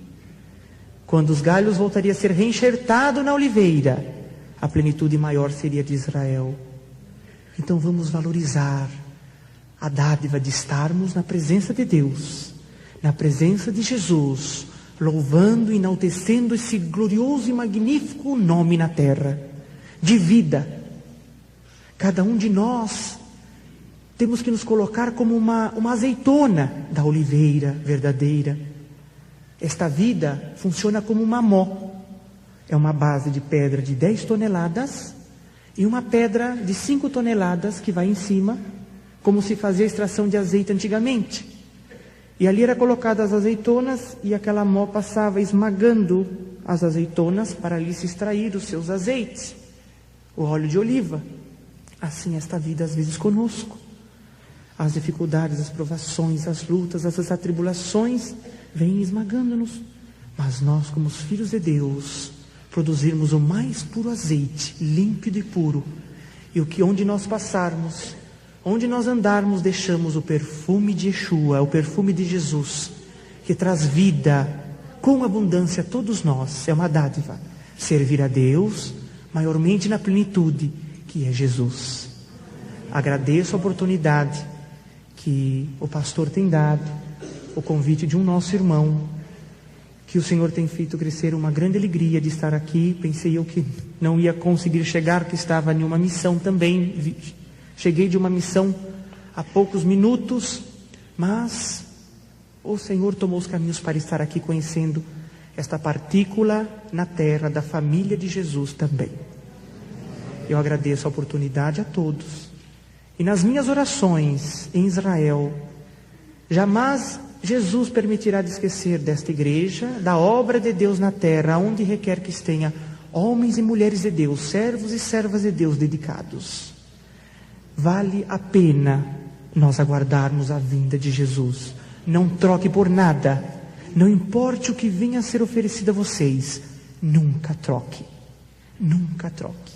Quando os galhos voltariam a ser reenxertados na oliveira, a plenitude maior seria de Israel. Então vamos valorizar a dádiva de estarmos na presença de Deus, na presença de Jesus, louvando e enaltecendo esse glorioso e magnífico nome na terra, de vida. Cada um de nós temos que nos colocar como uma azeitona da oliveira verdadeira. Esta vida funciona como uma mó. É uma base de pedra de 10 toneladas e uma pedra de 5 toneladas que vai em cima, como se fazia a extração de azeite antigamente. E ali era colocadas as azeitonas e aquela mó passava esmagando as azeitonas para ali se extrair os seus azeites, o óleo de oliva. Assim esta vida às vezes conosco. As dificuldades, as provações, as lutas, as atribulações vêm esmagando-nos. Mas nós, como os filhos de Deus, produzirmos o mais puro azeite, límpido e puro. E onde nós passarmos, onde nós andarmos, deixamos o perfume de Yeshua, o perfume de Jesus, que traz vida com abundância a todos nós. É uma dádiva. Servir a Deus, maiormente na plenitude, que é Jesus. Agradeço a oportunidade que o pastor tem dado, o convite de um nosso irmão, que o Senhor tem feito crescer, uma grande alegria de estar aqui. Pensei eu que não ia conseguir chegar, que estava em uma missão também. Cheguei de uma missão há poucos minutos, mas o Senhor tomou os caminhos para estar aqui conhecendo esta partícula na terra da família de Jesus também. Eu agradeço a oportunidade a todos. E nas minhas orações em Israel, jamais Jesus permitirá de esquecer desta igreja, da obra de Deus na terra, onde requer que tenha homens e mulheres de Deus, servos e servas de Deus dedicados. Vale a pena nós aguardarmos a vinda de Jesus. Não troque por nada. Não importe o que venha a ser oferecido a vocês, nunca troque. Nunca troque.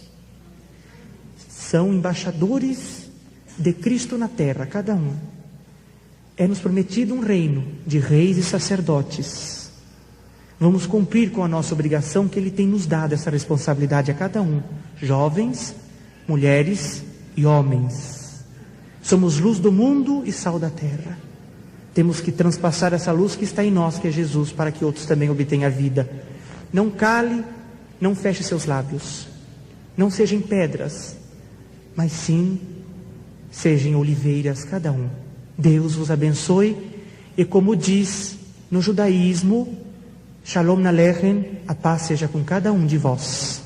São embaixadores de Cristo na terra, cada um. É-nos prometido um reino de reis e sacerdotes. Vamos cumprir com a nossa obrigação, que Ele tem nos dado essa responsabilidade a cada um. Jovens, mulheres e homens. Somos luz do mundo e sal da terra. Temos que transpassar essa luz que está em nós, que é Jesus, para que outros também obtenham a vida. Não cale, não feche seus lábios. Não sejam pedras, mas sim sejam oliveiras cada um. Deus vos abençoe. E como diz no judaísmo, Shalom Aleichem, a paz seja com cada um de vós.